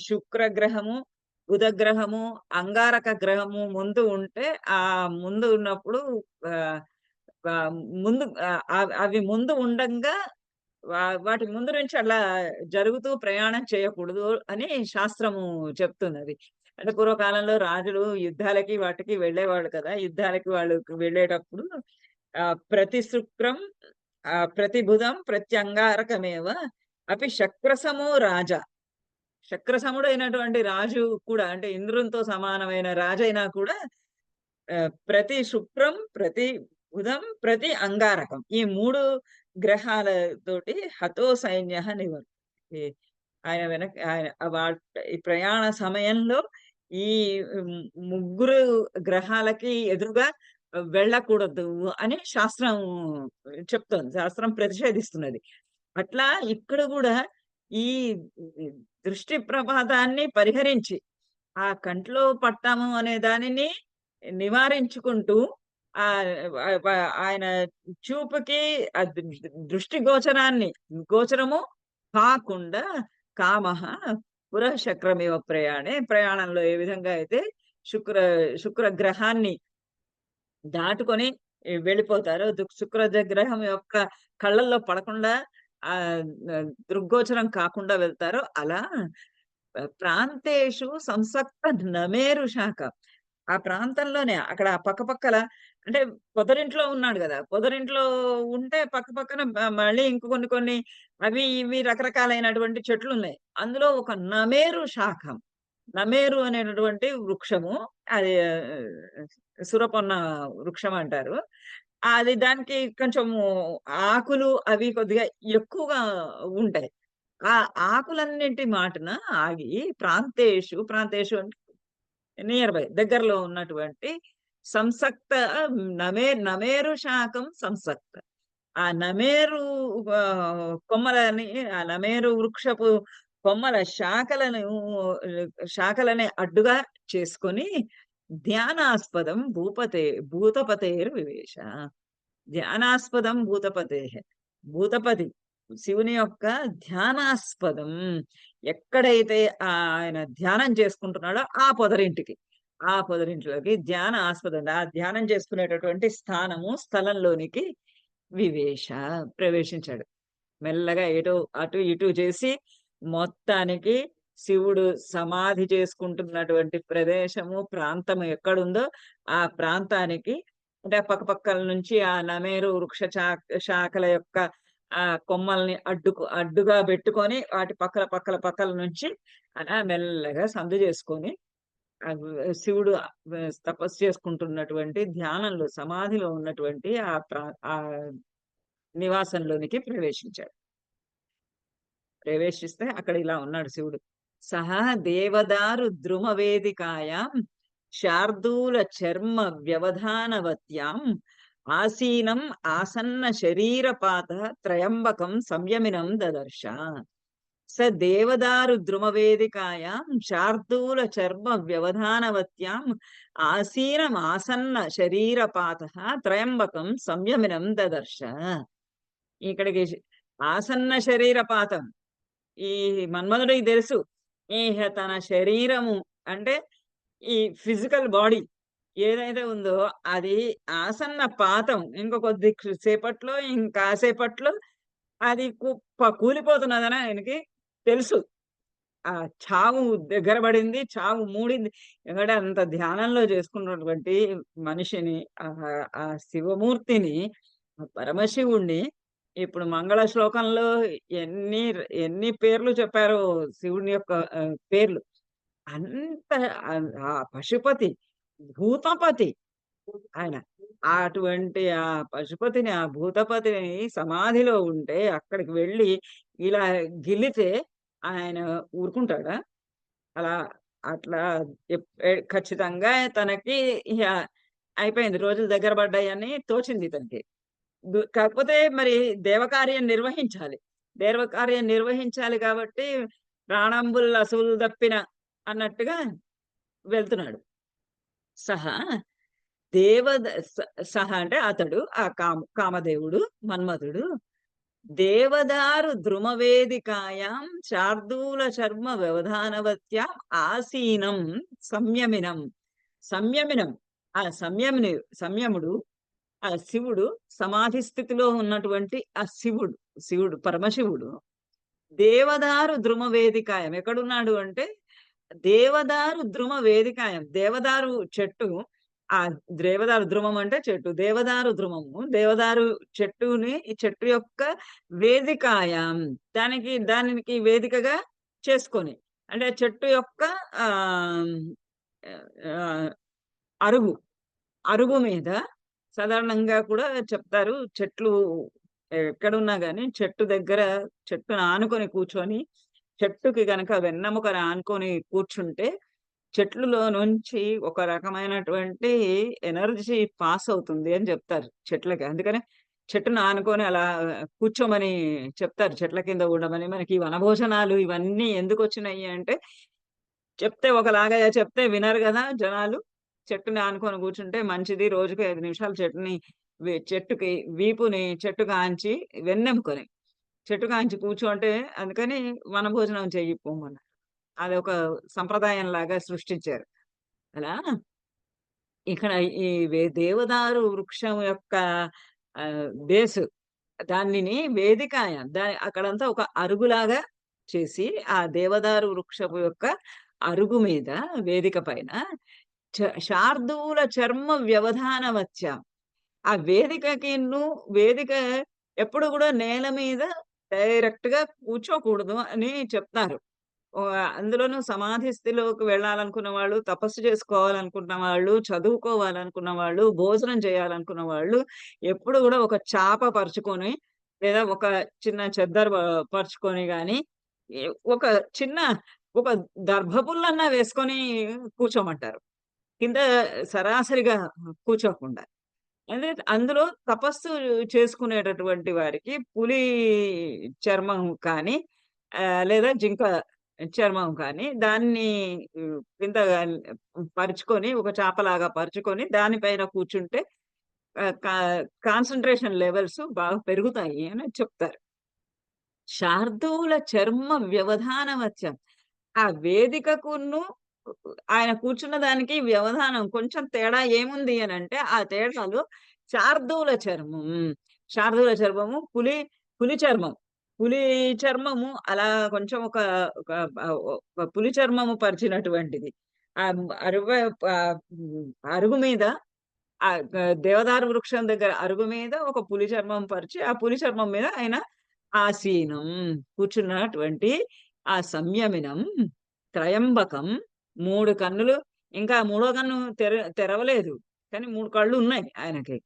శుక్రగ్రహము, బుధగ్రహము, అంగారక గ్రహము ముందు ఉంటే ఆ ముందు ఉన్నప్పుడు ముందు అవి ముందు ఉండంగా వాటి ముందు నుంచి అలా జరుగుతూ ప్రయాణం చేయకూడదు అని శాస్త్రము చెప్తున్నది. అంటే పూర్వకాలంలో రాజులు యుద్ధాలకి వాటికి వెళ్ళేవాళ్ళు కదా. యుద్ధాలకి వాళ్ళు వెళ్ళేటప్పుడు ప్రతి శుక్రం ప్రతి బుధం ప్రత్యంగారకమేవ అపి శక్రసమో రాజా, శక్రసముడు అయినటువంటి రాజు కూడా, అంటే ఇంద్రునితో సమానమైన రాజు అయినా కూడా ప్రతి శుక్రం ప్రతి బుధం ప్రతి అంగారకం ఈ 3 గ్రహాలతోటి హతో సైన్య నివర్తి. ఆయన ఈ ప్రయాణ సమయంలో ఈ 3 గ్రహాలకి ఎదురుగా వెళ్ళకూడదు అని శాస్త్రం చెప్తోంది, శాస్త్రం ప్రతిషేధిస్తున్నది. అట్లా ఇక్కడ కూడా ఈ దృష్టి ప్రపాతాన్ని పరిహరించి ఆ కంట్లో పట్టాము అనే దానిని నివారించుకుంటూ ఆయన చూపుకి దృష్టి గోచరము కాకుండా కామః పురఃశక్రమివ ప్రయాణే, ప్రయాణంలో ఏ విధంగా అయితే శుక్ర శుక్ర గ్రహాన్ని దాటుకొని వెళ్ళిపోతారో, శుక్ర గ్రహం యొక్క కళ్ళల్లో పడకుండా ఆ దృగ్గోచరం కాకుండా వెళ్తారో, అలా ప్రాంతేషు సంసక్త నమేరు శాఖ, ఆ ప్రాంతంలోనే అక్కడ పక్కపక్కల, అంటే పొదరింట్లో ఉన్నాడు కదా, పొదరింట్లో ఉంటే పక్క పక్కన మళ్ళీ ఇంక కొన్ని కొన్ని అవి ఇవి రకరకాలైనటువంటి చెట్లు ఉన్నాయి. అందులో ఒక నమేరు శాఖం, నమేరు అనేటటువంటి వృక్షము, అది సురపొన్న వృక్షం అంటారు. అది దానికి కొంచెము ఆకులు అవి కొద్దిగా ఎక్కువగా ఉంటాయి. ఆ ఆకులన్నింటి మాటున ఆగి ప్రాంతేషు, ప్రాంతేషు అంటే నియర్ బై దగ్గరలో ఉన్నటువంటి సంసక్త నమేరు శాఖం సంసక్త, ఆ నమేరు కొమ్మలని, ఆ నమేరు వృక్షపు కొమ్మల శాఖలని అడ్డుగా చేసుకొని ధ్యానాస్పదం భూతపతేరు వివేశ. ధ్యానాస్పదం భూతపతే, భూతపతి శివుని యొక్క ధ్యానాస్పదం, ఎక్కడైతే ఆయన ధ్యానం చేసుకుంటున్నాడో ఆ పొదరింట్లోకి ధ్యాన ఆస్పదం, ఆ ధ్యానం చేసుకునేటటువంటి స్థలంలోనికి వివేశ ప్రవేశించాడు. మెల్లగా అటు ఇటు చేసి మొత్తానికి శివుడు సమాధి చేసుకుంటున్నటువంటి ప్రదేశము, ప్రాంతము ఎక్కడుందో ఆ ప్రాంతానికి, అంటే పక్కపక్కల నుంచి ఆ నమేరు వృక్ష శాఖల యొక్క ఆ కొమ్మల్ని అడ్డుగా పెట్టుకొని వాటి పక్కల నుంచి అలా మెల్లగా సందు చేసుకొని శివుడు తపస్సు చేసుకుంటున్నటువంటి ధ్యానంలో సమాధిలో ఉన్నటువంటి ఆ నివాసంలోనికి ప్రవేశించాడు. ప్రవేశిస్తే అక్కడ ఇలా ఉన్నాడు శివుడు. సహా దేవదారు ద్రుమ వేదికాయాం శార్దూల చర్మ వ్యవధానవత్యాం ఆసీనం ఆసన్న శరీరపాత త్రయంబకం సంయమినం దదర్శ. స దేవదారు ద్రుమవేదికాయాం శార్దూల చర్మ వ్యవధానవత్యాం ఆసీనం ఆసన్న శరీరపాత త్రయంబకం సంయమినం దదర్శ. ఇక్కడికి ఆసన్న శరీరపాతం, ఈ మన్మధుడికి తెలుసు తన శరీరము అంటే ఈ ఫిజికల్ బాడీ ఏదైతే ఉందో అది ఆసన్న పాతం, కొద్ది సేపట్లో ఇంకాసేపట్లో అది కూలిపోతున్నదని ఆయనకి తెలుసు. ఆ చావు దగ్గర పడింది, చావు మూడింది. ఎందుకంటే అంత ధ్యానంలో చేసుకున్నటువంటి మనిషిని, ఆ శివమూర్తిని, పరమశివుణ్ణి ఇప్పుడు మంగళ శ్లోకంలో ఎన్ని పేర్లు చెప్పారో శివుని యొక్క పేర్లు, అంత ఆ పశుపతి భూతపతి ఆయన, అటువంటి ఆ పశుపతిని, ఆ భూతపతిని సమాధిలో ఉంటే అక్కడికి వెళ్ళి ఇలా గిల్లితే ఆయన ఊరుకుంటాడా? అలా అట్లా ఖచ్చితంగా తనకి అయిపోయింది, రోజులు దగ్గర పడ్డాయని తోచింది తనకి. కాకపోతే మరి దేవకార్యం నిర్వహించాలి కాబట్టి ప్రాణంబుల్ అసువులు తప్పిన అన్నట్టుగా వెళ్తున్నాడు. సహా సహ అంటే అతడు, ఆ కామదేవుడు మన్మధుడు, దేవదారు ద్రుమవేదికాయాం శార్దూల చర్మ వ్యవధానవత్యాం ఆసీనం సంయమినం. ఆ సంయముడు, ఆ శివుడు సమాధి స్థితిలో ఉన్నటువంటి ఆ శివుడు పరమశివుడు దేవదారు ద్రుమ వేదికాయం ఎక్కడున్నాడు అంటే, దేవదారు ద్రుమ వేదికాయం, దేవదారు చెట్టు, ఆ దేవదారు ద్రుమం అంటే చెట్టు, దేవదారు ద్రుమము, దేవదారు చెట్టుని, ఈ చెట్టు యొక్క వేదికాయం, దానికి వేదికగా చేసుకొని, అంటే చెట్టు యొక్క అరుగు మీద సాధారణంగా కూడా చెప్తారు, చెట్లు ఎక్కడున్నా గాని చెట్టును ఆనుకొని కూర్చొని, చెట్టుకి గనక వెన్నెముకను ఆనుకొని కూర్చుంటే చెట్లులో నుంచి ఒక రకమైనటువంటి ఎనర్జీ పాస్ అవుతుంది అని చెప్తారు చెట్లకి. అందుకని చెట్టును ఆనుకొని అలా కూర్చోమని చెప్తారు, చెట్ల కింద ఉండమని. మనకి ఈ వనభోజనాలు ఇవన్నీ ఎందుకు వచ్చినాయి అంటే, చెప్తే వినరు కదా జనాలు. చెట్టుని ఆనుకొని కూర్చుంటే మంచిది, రోజుకి 5 నిమిషాలు చెట్టుకి వీపుని చెట్టు కాంచి కూర్చోంటే, అందుకని వనభోజనం చెయ్యిపోమన్నారు. అదొక సంప్రదాయం లాగా సృష్టించారు. అలా ఇక్కడ ఈ దేవదారు వృక్షం యొక్క బేసు దానిని వేదికాయ అక్కడంతా ఒక అరుగులాగా చేసి ఆ దేవదారు వృక్షపు యొక్క అరుగు మీద వేదిక పైన శార్దూల చర్మ వ్యవధాన వచ్చా ఆ వేదిక ఎప్పుడు కూడా నేల మీద డైరెక్ట్ గా కూర్చోకూడదు అని చెప్తారు. అందులోనూ సమాధి స్థితిలోకి వెళ్ళాలనుకున్న వాళ్ళు, తపస్సు చేసుకోవాలనుకున్న వాళ్ళు, చదువుకోవాలనుకున్న వాళ్ళు, భోజనం చేయాలనుకున్న వాళ్ళు ఎప్పుడు కూడా ఒక చాప పరుచుకొని లేదా ఒక చిన్న చెద్దరు పరుచుకొని గాని ఒక చిన్న ఒక దర్భపుల్లన్నా వేసుకొని కూర్చోమంటారు. కింద సరాసరిగా కూర్చోకుండా. అంటే అందులో తపస్సు చేసుకునేటటువంటి వారికి పులి చర్మం కానీ లేదా జింక చర్మం కానీ దాన్ని కింద పరుచుకొని ఒక చాపలాగా పరుచుకొని దానిపైన కూర్చుంటే కాన్సంట్రేషన్ లెవెల్స్ బాగా పెరుగుతాయి అని చెప్తారు. శార్దూల చర్మ వ్యవధానవచ్చం. ఆ వేదికకును ఆయన కూర్చున్న దానికి వ్యవధానం కొంచెం తేడా ఏముంది అనంటే, ఆ తేడాలు శార్దూల చర్మం. శార్దూల చర్మము పులి చర్మం. పులి చర్మము అలా కొంచెం ఒక పులి చర్మము పరిచినటువంటిది. అరుగు అరుగు మీద దేవదారు వృక్షం దగ్గర అరుగు మీద ఒక పులి చర్మం పరిచి, ఆ పులి చర్మం మీద ఆయన ఆసీనం కూర్చున్నటువంటి ఆ సంయమనం త్రయంబకం 3 కన్నులు ఇంకా మూడో కన్ను తెరవలేదు. కానీ 3 కళ్ళు ఉన్నాయి ఆయనకి.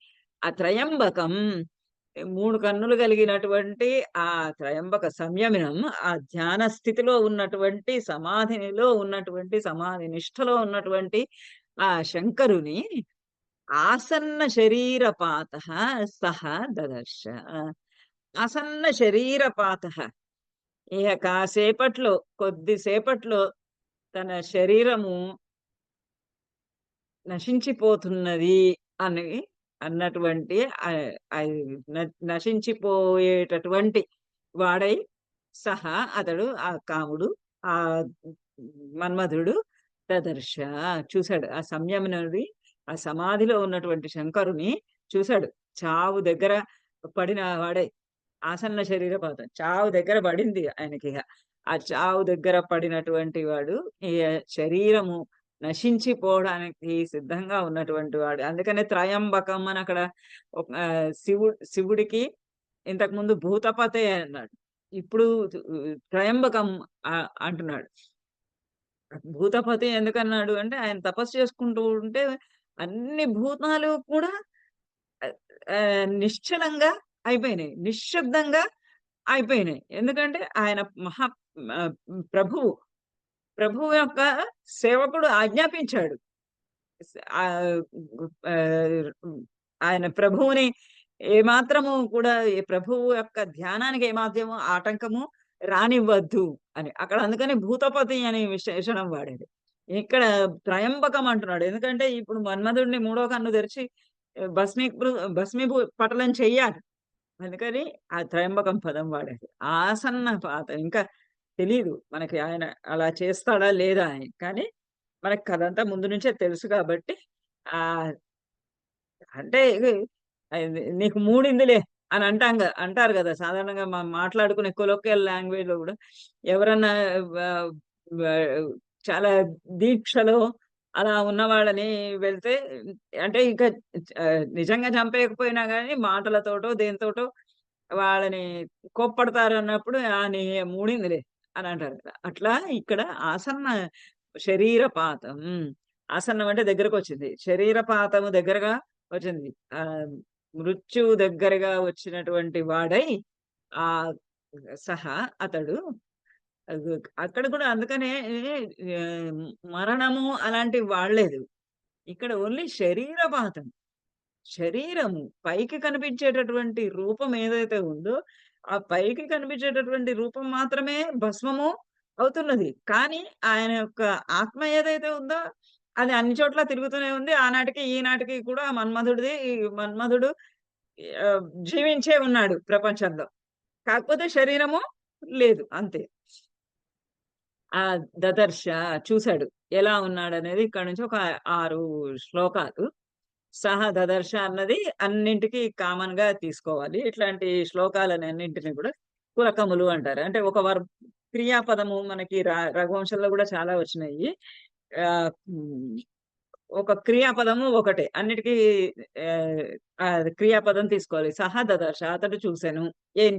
ఆ త్రయంబకం 3 కన్నులు కలిగినటువంటి ఆ త్రయంబక సంయమనం ఆ ధ్యాన స్థితిలో ఉన్నటువంటి సమాధిలో ఉన్నటువంటి సమాధి నిష్ఠలో ఉన్నటువంటి ఆ శంకరుని ఆసన్న శరీరపాత సహ దదర్శ. ఆసన్న శరీరపాత ఇక కాసేపట్లో కొద్దిసేపట్లో తన శరీరము నశించిపోతున్నది అని అన్నటువంటి నశించిపోయేటటువంటి వాడై సహా అతడు ఆ కాముడు ఆ మన్మధుడు దదర్శ చూశాడు. ఆ సంయమనుడి ఆ సమాధిలో ఉన్నటువంటి శంకరుని చూశాడు. చావు దగ్గర పడిన వాడే ఆసన్న శరీరపాతం చావు దగ్గర పడింది ఆయనకి. ఆ చావు దగ్గర పడినటువంటి వాడు ఈ శరీరము నశించిపోవడానికి సిద్ధంగా ఉన్నటువంటి వాడు. అందుకనే త్రయంబకం అని అక్కడ శివుడికి ఇంతకుముందు భూతపతే అన్నాడు, ఇప్పుడు త్రయంబకం అంటున్నాడు. భూతపతి ఎందుకన్నాడు అంటే ఆయన తపస్సు చేసుకుంటూ ఉంటే అన్ని భూతాలు కూడా నిశ్చలంగా అయిపోయినాయి, నిశ్శబ్దంగా అయిపోయినాయి. ఎందుకంటే ఆయన ప్రభువు యొక్క సేవకుడు ఆజ్ఞాపించాడు. ఆయన ప్రభువుని ఏమాత్రము కూడా ప్రభువు యొక్క ధ్యానానికి ఏమాత్రము ఆటంకము రానివ్వద్దు అని అక్కడ. అందుకని భూతపతి అనే విశేషణం వాడేది. ఇక్కడ త్రయంబకం అంటున్నాడు. ఎందుకంటే ఇప్పుడు మన్మధుడిని 3వ కన్ను తెరిచి భస్మీభూ పటలం చెయ్యాలి. అందుకని ఆ త్రయంబకం పదం వాడేది. ఆసన్న పాత ఇంకా తెలీదు మనకి ఆయన అలా చేస్తాడా లేదా అని. కానీ మనకి కథంతా ముందు నుంచే తెలుసు కాబట్టి అంటే నీకు మూడిందిలే అని అంటారు కదా సాధారణంగా మాట్లాడుకునే కొలోకియల్ లాంగ్వేజ్ లో కూడా. ఎవరన్నా చాలా దీక్షలో అలా ఉన్న వాళ్ళని వెళ్తే అంటే ఇంకా నిజంగా చంపేయకపోయినా కానీ మాటలతోటో దేనితోటో వాళ్ళని కోప్పడతారు అన్నప్పుడు నీ మూడిందిలే అని అంటారు కదా. అట్లా ఇక్కడ ఆసన్న శరీరపాతం. ఆసన్నం అంటే దగ్గరకు వచ్చింది, శరీరపాతము దగ్గరగా వచ్చింది. మృత్యువు దగ్గరగా వచ్చినటువంటి వాడై ఆ సహా అతడు అక్కడ కూడా. అందుకనే మరణము అలాంటివి వాడలేదు ఇక్కడ. ఓన్లీ శరీరపాతం. శరీరము పైకి కనిపించేటటువంటి రూపం ఏదైతే ఉందో ఆ పైకి కనిపించేటటువంటి రూపం మాత్రమే భస్మము అవుతున్నది. కానీ ఆయన యొక్క ఆత్మ ఏదైతే ఉందో అది అన్ని చోట్ల తిరుగుతూనే ఉంది. ఆనాటికి ఈనాటికి కూడా మన్మధుడు జీవించే ఉన్నాడు ప్రపంచంలో. కాకపోతే శరీరము లేదు అంతే. ఆ దదర్శ చూశాడు ఎలా ఉన్నాడనేది ఇక్కడ నుంచి ఒక 6 శ్లోకాలు. సహ దదర్శ అన్నది అన్నింటికి కామన్ గా తీసుకోవాలి. ఇట్లాంటి శ్లోకాలన్నింటినీ కూడా పులకములు అంటారు. అంటే ఒక క్రియాపదము మనకి రఘువంశంలో కూడా చాలా వచ్చినాయి. ఒక క్రియాపదము ఒకటే అన్నిటికీ క్రియాపదం తీసుకోవాలి. సహ దదర్శ అతడు చూశాను. ఏం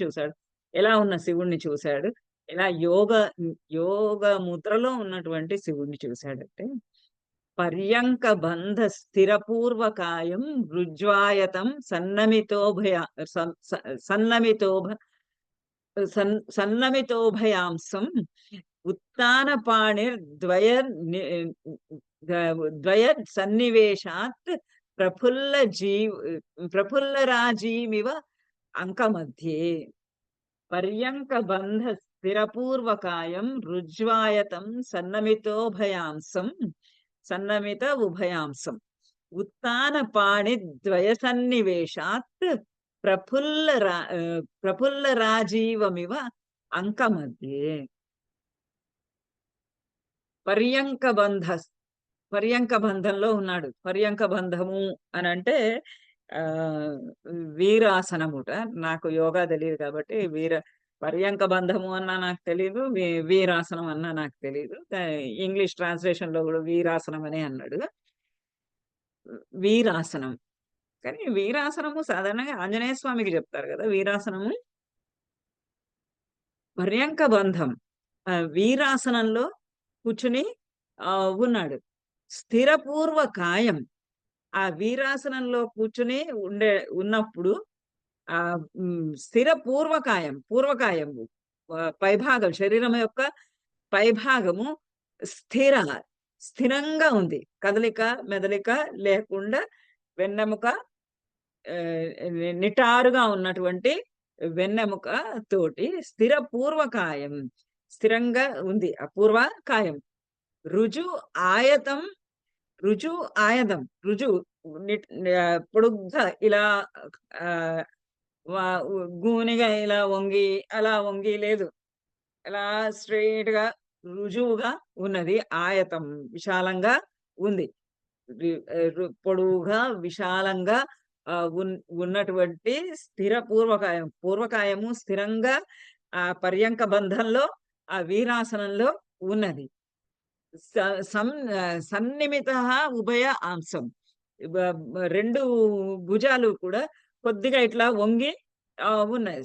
చూశాడు? ఎలా ఉన్న శివుణ్ణి చూశాడు. ఇలా యోగ ముద్రలో ఉన్నటువంటి శివుణ్ణి చూశాడంటే పర్యంక బంధ స్థిరపూర్వకాయం రుజ్వాయతం సన్నమితోభయాంసం ఉత్తానపాణిర్ద్వయ ద్వయ సన్నివేశాత్ ప్రఫుల్లరాజీమివ అంకమధ్యే పర్యంక బంధ స్థిరపూర్వకాయం రుజ్వాయతం సన్నమిత ఉభయాంసం ఉత్తానపాణి ద్వయ సన్నివేశాత్ ప్రఫుల్లరాజీవమివ అంకమధ్యే. పర్యంక బంధంలో ఉన్నాడు. పర్యంక బంధము అని అంటే వీరాసనముట. నాకు యోగా తెలియదు కాబట్టి పర్యంక బంధము అన్నా నాకు తెలియదు, వీరాసనం అన్నా నాకు తెలియదు. ఇంగ్లీష్ ట్రాన్స్లేషన్ లో కూడా వీరాసనం అనే అన్నాడు. వీరాసనం కానీ వీరాసనము సాధారణంగా ఆంజనేయ స్వామికి చెప్తారు కదా వీరాసనము. పర్యంక బంధం వీరాసనంలో కూర్చుని ఉన్నాడు. స్థిరపూర్వ కాయం ఆ వీరాసనంలో కూర్చుని ఉన్నప్పుడు ఆ స్థిర పూర్వకాయము పైభాగం శరీరం యొక్క పైభాగము స్థిరంగా ఉంది. కదలిక మెదలిక లేకుండా వెన్నెముక నిటారుగా ఉన్నటువంటి వెన్నెముక తోటి స్థిర పూర్వకాయం స్థిరంగా ఉంది. ఆ పూర్వకాయం రుజు ఆయతం పొడుగ్గా ఇలా గూనిగా ఇలా వంగి లేదు, ఇలా స్ట్రైట్ గా రుజువుగా ఉన్నది. ఆయతం విశాలంగా ఉంది. పొడువుగా విశాలంగా ఉన్నటువంటి స్థిర పూర్వకాయము స్థిరంగా ఆ పర్యంక బంధంలో ఆ వీరాసనంలో ఉన్నది. సన్నిమిత ఉభయ అంశం రెండు భుజాలు కూడా కొద్దిగా ఇట్లా వంగి ఉన్నాయి.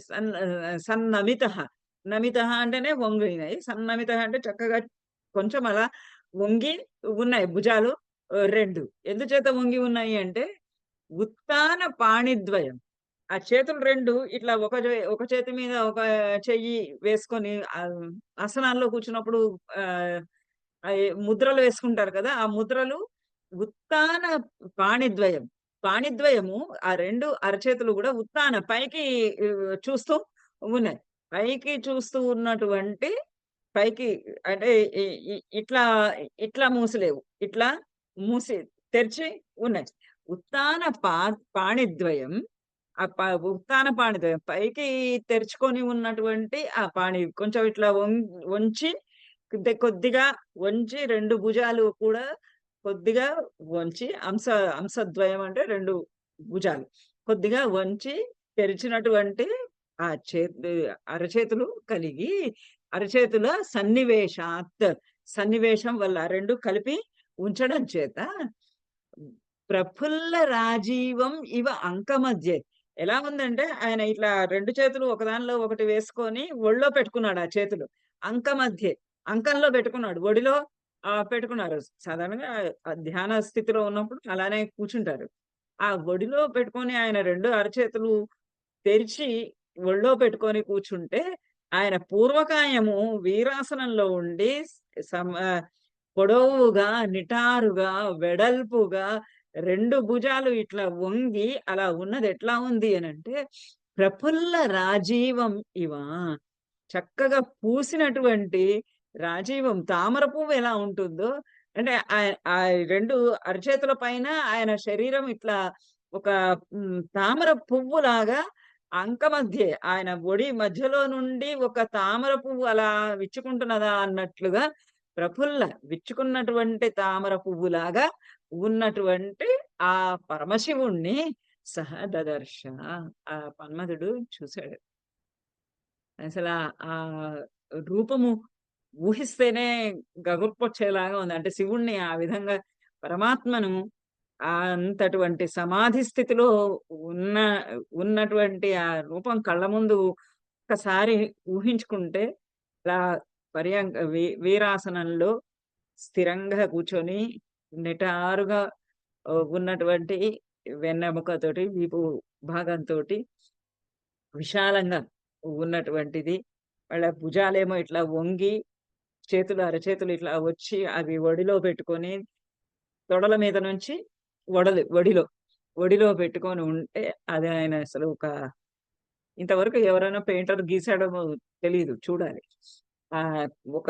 నమిత అంటేనే వంగినాయి. సన్నమిత అంటే చక్కగా కొంచెం అలా వంగి ఉన్నాయి భుజాలు రెండు. ఎందుచేత వంగి ఉన్నాయి అంటే ఉత్తాన పాణిద్వయం ఆ చేతులు రెండు ఇట్లా ఒక చేతి మీద ఒక చెయ్యి వేసుకొని ఆసనాల్లో కూర్చున్నప్పుడు ముద్రలు వేసుకుంటారు కదా, ఆ ముద్రలు ఉత్తాన పాణిద్వయము ఆ రెండు అరచేతులు కూడా ఉత్తాన పైకి చూస్తూ ఉన్నాయి. పైకి చూస్తూ ఉన్నటువంటి పైకి అంటే ఇట్లా మూసలేవు, ఇట్లా మూసి తెరిచి ఉన్నాయి. ఉత్తాన పాణిద్వయం ఉత్తాన పాణిద్వయం పైకి తెరుచుకొని ఉన్నటువంటి ఆ పాణి కొంచెం ఇట్లా వంచి కొద్దిగా వంచి రెండు భుజాలు కూడా కొద్దిగా వంచి అంశద్వయం అంటే రెండు భుజాలు కొద్దిగా వంచి తెరిచినటువంటి ఆ అరచేతులు కలిగి అరచేతుల సన్నివేశం వల్ల రెండు కలిపి ఉంచడం చేత ప్రఫుల్ల రాజీవం ఇవ అంకమధ్య ఎలా ఉందంటే ఆయన ఇట్లా రెండు చేతులు ఒకదానిలో ఒకటి వేసుకొని ఒళ్ళో పెట్టుకున్నాడు. ఆ చేతులు అంకంలో పెట్టుకున్నాడు, ఒడిలో పెట్టుకున్నారు. సాధారణంగా ధ్యాన స్థితిలో ఉన్నప్పుడు అలానే కూర్చుంటారు. ఆ ఒడిలో పెట్టుకొని ఆయన రెండు అరచేతులు తెరిచి ఒళ్ళో పెట్టుకొని కూర్చుంటే ఆయన పూర్వకాయము వీరాసనంలో ఉండి పొడవుగా నిటారుగా వెడల్పుగా రెండు భుజాలు ఇట్లా వంగి అలా ఉన్నది. ఎట్లా ఉంది అని అంటే ప్రఫుల్ల రాజీవం ఇవా చక్కగా పూసినటువంటి రాజీవం తామర పువ్వు ఎలా ఉంటుందో అంటే ఆ రెండు అరచేతుల పైన ఆయన శరీరం ఇట్లా ఒక తామర పువ్వు లాగా అంక మధ్యే ఆయన ఒడి మధ్యలో నుండి ఒక తామర పువ్వు అలా విచ్చుకుంటున్నదా అన్నట్లుగా ప్రఫుల్ల విచ్చుకున్నటువంటి తామర పువ్వులాగా ఉన్నటువంటి ఆ పరమశివుణ్ణి సహ దదర్శ. ఆ మన్మధుడు చూశాడు. అసలు ఆ రూపము ఊహిస్తేనే గగుర్పొచ్చేలాగా ఉంది. అంటే శివుణ్ణి ఆ విధంగా పరమాత్మను అంతటువంటి సమాధి స్థితిలో ఉన్న ఉన్నటువంటి ఆ రూపం కళ్ళ ముందు ఒక్కసారి ఊహించుకుంటే ఇలా వీరాసనంలో స్థిరంగా కూర్చొని నిటారుగా ఉన్నటువంటి వెన్నెముకతోటి వీపు భాగంతోటి విశాలంగా ఉన్నటువంటిది. వాళ్ళ భుజాలేమో ఇట్లా వంగి అరచేతులు ఇట్లా వచ్చి అవి ఒడిలో పెట్టుకొని తొడల మీద నుంచి ఒడిలో పెట్టుకొని ఉంటే అది ఆయన అసలు ఇంతవరకు ఎవరైనా పెయింటర్ గీసాడో తెలియదు, చూడాలి. ఆ ఒక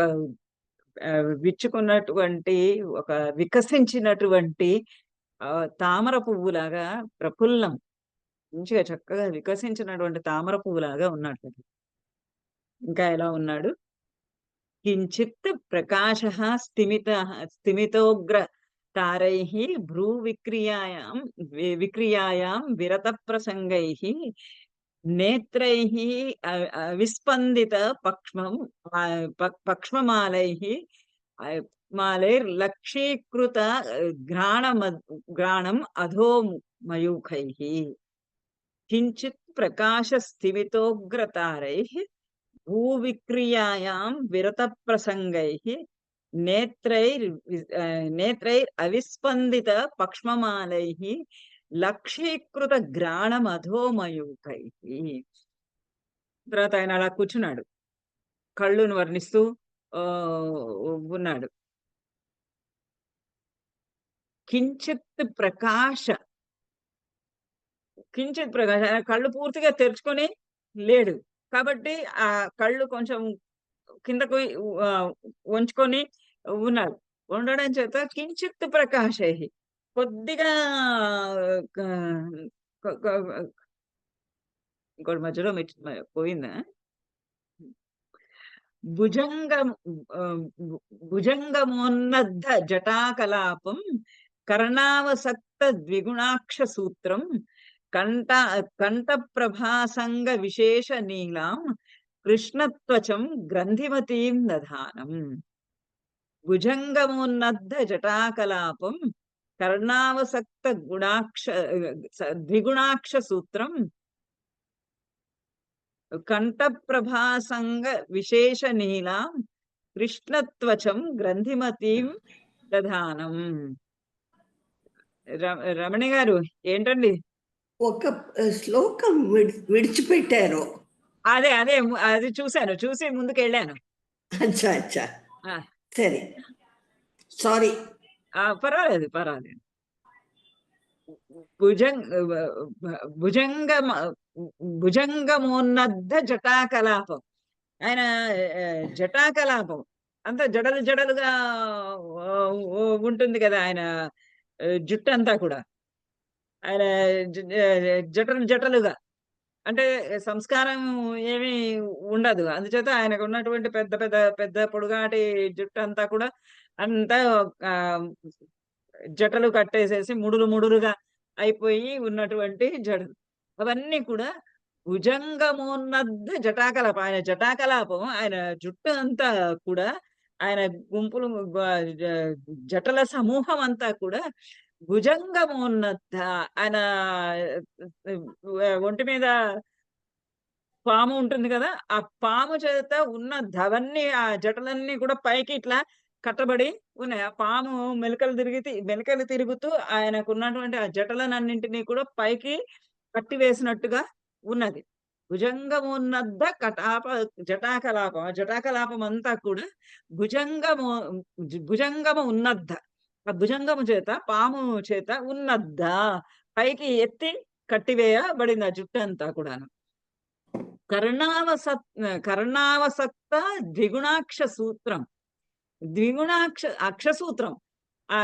విచ్చుకున్నటువంటి ఒక వికసించినటువంటి తామర పువ్వులాగా ప్రఫుల్లం మంచిగా చక్కగా వికసించినటువంటి తామర పువ్వులాగా ఉన్నాడు. ఇంకా ఎలా ఉన్నాడు? కించిత్ ప్రకాశ స్థిమితోగ్ర తారైః భ్రూ విక్రియాయాం విరత ప్రసంగైః నేత్రైః అవిస్పందిత పక్ష్మమాలైః మాలైర్లక్షీకృత గ్రాణం అధోమయూఖైః. కించిత్ ప్రకాశ స్థిమితోగ్రతారైః భూవిక్రియాయాం విరత ప్రసంగైః నేత్రైర్ అవిస్పందిత పక్ష్మమాలైః లక్షీకృత గ్రాణమధోమయూఖైః. తర్వాత ఆయన అలా కూర్చున్నాడు, కళ్ళును వర్ణిస్తూ ఉన్నాడు. కించిత్ ప్రకాశ ఆయన కళ్ళు పూర్తిగా తెరుచుకొని లేడు కాబట్టి ఆ కళ్ళు కొంచెం కిందకు వంచుకొని ఉన్నాడు. ఉండడం చేత కించిత్ ప్రకాశై కొద్దిగా ఇంకోటి మధ్యలో పోయిందా? భుజంగమోన్నద్ధ జటాకలాపం కర్ణావసక్త ద్విగుణాక్ష సూత్రం కంఠ ప్రభాసంగ విశేష నీలాం కృష్ణత్వచం గ్రంథిమతీం దధానం. భుజంగమోన్నద్ధ జటాకలాపం కర్ణావసక్త ద్విగుణాక్ష సూత్రం కంఠ ప్రభాసంగ విశేష నీలాం కృష్ణత్వచం గ్రంథిమతీం దధానం. రమణి గారు ఏంటండి ఒక శ్లోకం విడిచిపెట్టారు? అదే అది చూసి ముందుకు వెళ్ళాను. అచ్చా అచ్చా, సరే, సారీ. పర్వాలేదు. భుజంగమోన్నద్ధ జటాకలాపం. ఆయన జటాకలాపం అంతా జడలుగా ఉంటుంది కదా ఆయన జుట్టు అంతా కూడా. ఆయన జటలుగా అంటే సంస్కారం ఏమీ ఉండదు. అందుచేత ఆయనకు ఉన్నటువంటి పెద్ద పొడుగాటి జుట్టు అంతా కూడా అంతా జటలు కట్టేసేసి ముడులుగా అయిపోయి ఉన్నటువంటి జడలు అవన్నీ కూడా భుజంగమోన్నద్ధ జటాకలాపం. ఆయన జటాకలాపం, ఆయన జుట్టు అంతా కూడా, ఆయన గుంపులు జటల సమూహం అంతా కూడా భుజంగమోన్నద్ధ. ఆయన ఒంటి మీద పాము ఉంటుంది కదా, ఆ పాము చేత ఉన్న ధవన్ని ఆ జటలన్నీ కూడా పైకి ఇట్లా కట్టబడి ఉన్నాయి. ఆ పాము మెలికలు తిరుగుతూ ఆయనకు ఉన్నటువంటి ఆ జటలనన్నింటినీ కూడా పైకి కట్టివేసినట్టుగా ఉన్నది. భుజంగమోన్నద్ధ జటాకలాపం. ఆ జటాకలాపం అంతా కూడా భుజంగము ఉన్నద్ధ. ఆ భుజంగము చేత పాము చేత ఉన్నద్ధ పైకి ఎత్తి కట్టివేయబడింది ఆ జుట్టు అంతా కూడాను. కర్ణావసక్త ద్విగుణాక్ష సూత్రం. అక్షసూత్రం, ఆ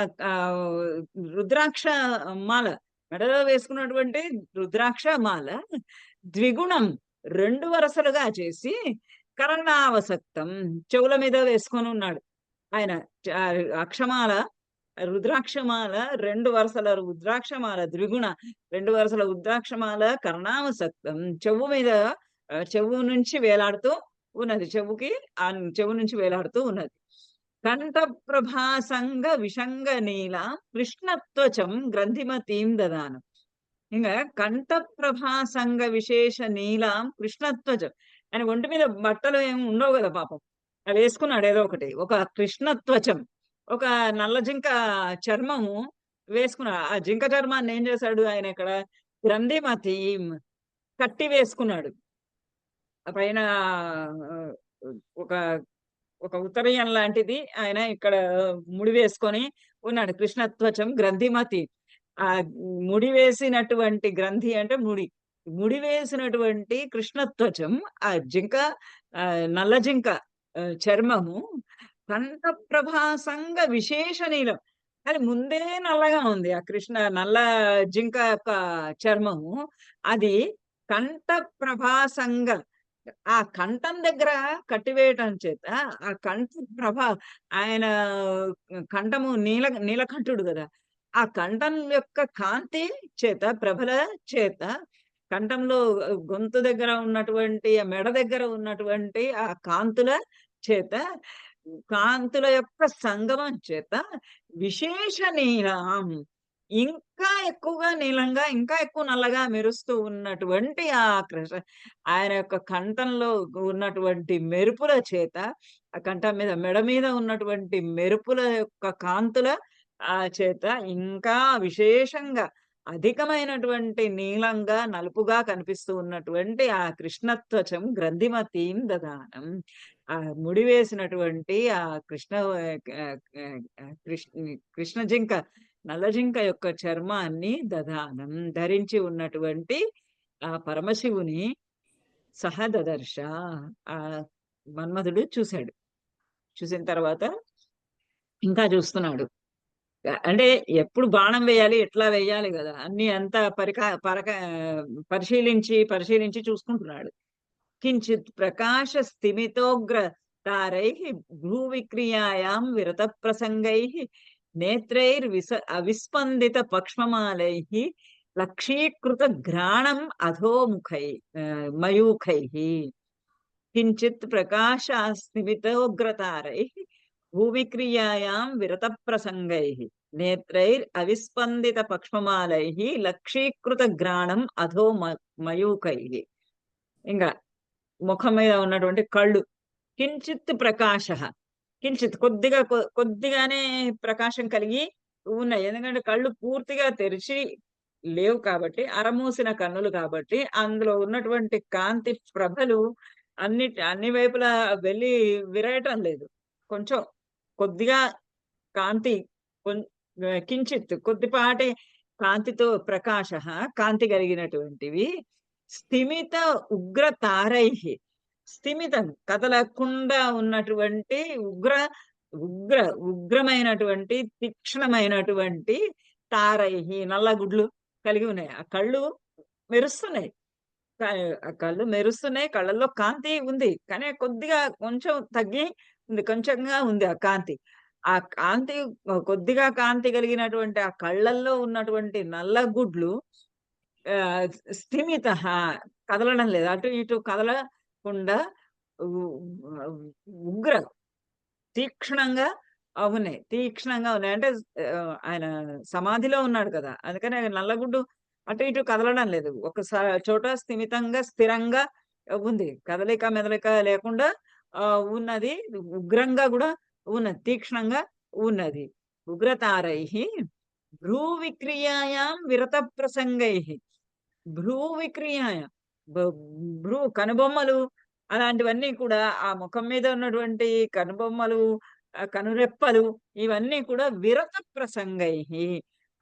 రుద్రాక్ష మాల మెడలో వేసుకున్నటువంటి రుద్రాక్ష మాల ద్విగుణం 2 వరసలుగా చేసి కర్ణావసక్తం చెవుల మీద వేసుకొని ఉన్నాడు ఆయన. అక్షమాల రుద్రాక్షమాల 2 వరసల రుద్రాక్షమాల ద్విగుణ 2 వరసల రుద్రాక్షమాల కర్ణావసక్తం చెవు నుంచి వేలాడుతూ ఉన్నది. చెవు నుంచి వేలాడుతూ ఉన్నది. కంఠప్రభాసంగ విషంగ నీల కృష్ణత్వచం గ్రంథిమతీం దదానం. ఇంకా కంఠప్రభాసంగ విశేష నీలాం కృష్ణత్వచం. ఆయన ఒంటి మీద బట్టలు ఏమి ఉండవు కదా పాపం, అవి వేసుకున్నాడు ఏదో ఒకటి. ఒక కృష్ణత్వచం, ఒక నల్ల జింక చర్మము వేసుకున్నాడు. ఆ జింక చర్మాన్ని ఏం చేశాడు ఆయన ఇక్కడ గ్రంథిమతీం కట్టి వేసుకున్నాడు. పైన ఒక ఒక ఉత్తరీయం లాంటిది ఆయన ఇక్కడ ముడి వేసుకొని ఉన్నాడు. కృష్ణత్వచం గ్రంథిమతి. ఆ ముడి వేసినటువంటి గ్రంథి అంటే ముడి వేసినటువంటి కృష్ణత్వచం ఆ జింక, నల్ల జింక చర్మము కంఠప్రభాసంగ విశేష నీలం. అది ముందే నల్లగా ఉంది. ఆ నల్ల జింక యొక్క చర్మము అది కంఠప్రభాసంగ ఆ కంఠం దగ్గర కట్టివేయటం చేత ఆ కంఠ ఆయన కంఠము నీలకంఠుడు కదా, ఆ కంఠం యొక్క కాంతి చేత ప్రభల చేత కంఠంలో గొంతు దగ్గర ఉన్నటువంటి మెడ దగ్గర ఉన్నటువంటి ఆ కాంతుల యొక్క సంగమం చేత విశేష నీలం ఇంకా ఎక్కువగా నీలంగా ఇంకా ఎక్కువ నల్లగా మెరుస్తూ ఉన్నటువంటి ఆ ఆయన యొక్క కంఠంలో ఉన్నటువంటి మెరుపుల చేత, ఆ కంఠం మీద మెడ మీద ఉన్నటువంటి మెరుపుల యొక్క కాంతుల చేత ఇంకా విశేషంగా అధికమైనటువంటి నీలంగా నలుపుగా కనిపిస్తూ ఉన్నటువంటి ఆ కృష్ణత్వచం గ్రంథిమతీం దదానం. ఆ ముడి వేసినటువంటి ఆ కృష్ణ జింక నల్ల జింక యొక్క చర్మాన్ని దదానం ధరించి ఉన్నటువంటి ఆ పరమశివుని సహదదర్శ ఆ మన్మధుడు చూశాడు. చూసిన తర్వాత ఇంకా చూస్తున్నాడు. అంటే ఎప్పుడు బాణం వేయాలి, ఎట్లా వేయాలి కదా, అన్ని అంతా పరిశీలించి చూసుకుంటున్నాడు. కించిత్ ప్రకాశ స్థిమితోగ్ర తారై భూవిక్రియాయాం విరత ప్రసంగై అవిస్పందిత పక్ష్మమాలై లక్షీకృత ఘ్రాణం అధోముఖై మయూఖై. కించిత్ ప్రకాశ స్థిమితోగ్రతారై భూవిక్రియాయాం విరత ప్రసంగై అవిస్పందిత పక్ష్మమాలై లక్షీకృత ఘ్రాణం అధో మయూఖై. ఇంకా ముఖం మీద ఉన్నటువంటి కళ్ళు కించిత్ ప్రకాశ, కించిత్ కొద్దిగానే ప్రకాశం కలిగి ఉన్నాయి. ఎందుకంటే కళ్ళు పూర్తిగా తెరిచి లేవు కాబట్టి, అరమూసిన కన్నులు కాబట్టి అందులో ఉన్నటువంటి కాంతి ప్రభలు అన్ని వైపులా వెళ్ళి విరయటం లేదు. కొంచెం కొద్దిగా కాంతి, కించిత్ కొద్దిపాటి కాంతితో ప్రకాశ కాంతి కలిగినటువంటివి. స్థిమిత ఉగ్ర తారై, స్థిమితం కదలకుండా ఉన్నటువంటి ఉగ్రమైనటువంటి తీక్షణమైనటువంటి తారై నల్లగుడ్లు కలిగి ఉన్నాయి. ఆ కళ్ళు మెరుస్తున్నాయి, కళ్ళల్లో కాంతి ఉంది, కానీ కొంచెం తగ్గి ఉంది, కొంచెంగా ఉంది ఆ కాంతి. ఆ కాంతి కొద్దిగా కాంతి కలిగినటువంటి ఆ కళ్ళల్లో ఉన్నటువంటి నల్లగుడ్లు స్థిమిత కదలడం లేదు, అటు ఇటు కదలకుండా తీక్షణంగా ఉన్నాయి. అంటే ఆయన సమాధిలో ఉన్నాడు కదా, అందుకని నల్లగుడ్డు అటు ఇటు కదలడం లేదు, ఒకసారి చోట స్థిరంగా ఉంది, కదలిక మెదలిక లేకుండా ఉన్నది, ఉగ్రంగా కూడా ఉన్నది, తీక్షణంగా ఉన్నది. ఉగ్రతారై భ్రూ విక్రియాయాం విరత ప్రసంగై. భ్రూ విక్రియాయ కనుబొమ్మలు అలాంటివన్నీ కూడా, ఆ ముఖం మీద ఉన్నటువంటి కనుబొమ్మలు, కనురెప్పలు ఇవన్నీ కూడా విరత ప్రసంగై,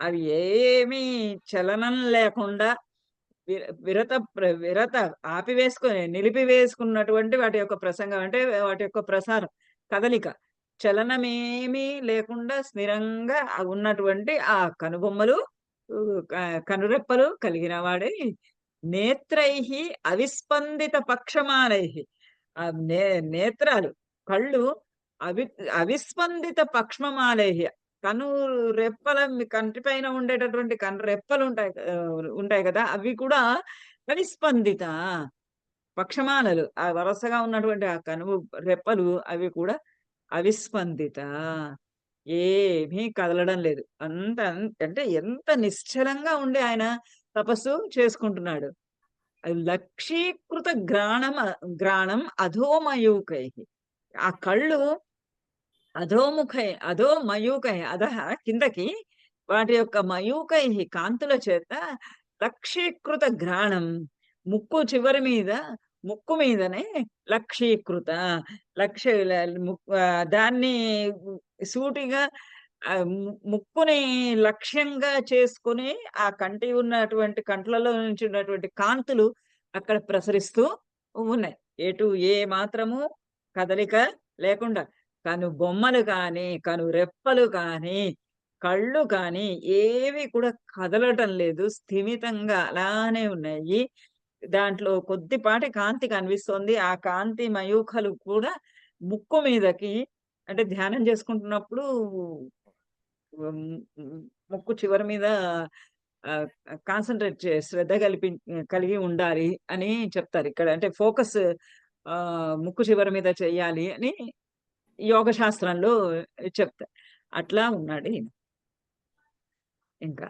అవి ఏమీ చలనం లేకుండా విరత ఆపివేసుకొని నిలిపివేసుకున్నటువంటి వాటి యొక్క ప్రసంగం అంటే వాటి యొక్క ప్రసారం, కదలిక, చలనమేమీ లేకుండా స్థిరంగా ఉన్నటువంటి ఆ కనుబొమ్మలు కనురెప్పలు కలిగిన వాడే, నేత్రై అవిస్పందిత పక్షమాలై, ఆ నేత్రాలు, కళ్ళు అవిస్పందిత పక్ష్మమాలై, కను రెప్పల కంటిపైన ఉండేటటువంటి కను రెప్పలు ఉంటాయి కదా, అవి కూడా అవిస్పందిత పక్షమాలలు, ఆ వరుసగా ఉన్నటువంటి ఆ కనువు రెప్పలు అవి కూడా అవిస్పందిత, ఏమీ కదలడం లేదు. అంటే ఎంత నిశ్చలంగా ఉండి ఆయన తపస్సు చేసుకుంటున్నాడు. లక్షీకృత గ్రాణం అధోమయూకై, ఆ కళ్ళు అధోమయూకై అధః కిందకి, వాటి యొక్క మయూకై కాంతుల చేత, లక్షీకృత గ్రాణం ముక్కు చివరి మీద, ముక్కు మీదనే లక్షీకృత దాన్ని సూటిగా ముక్కుని లక్ష్యంగా చేసుకుని ఆ ఉన్నటువంటి కంట్లలో నుంచి ఉన్నటువంటి కాంతులు అక్కడ ప్రసరిస్తూ ఉన్నాయి. ఎటు ఏ మాత్రము కదలిక లేకుండా, కను బొమ్మలు కానీ, కను రెప్పలు కానీ, కళ్ళు కానీ ఏవి కూడా కదలటం లేదు, స్థిమితంగా అలానే ఉన్నాయి. దాంట్లో కొద్దిపాటి కాంతి కనిపిస్తోంది. ఆ కాంతి మయూఖలు కూడా ముక్కు మీదకి, అంటే ధ్యానం చేసుకుంటున్నప్పుడు ముక్కు చివరి మీద కాన్సన్ట్రేట్ శ్రద్ధ కలిగి ఉండాలి అని చెప్తారు ఇక్కడ. అంటే ఫోకస్ ముక్కు చివరి మీద చెయ్యాలి అని యోగ శాస్త్రంలో చెప్తారు. అట్లా ఉన్నాడు ఈయన. ఇంకా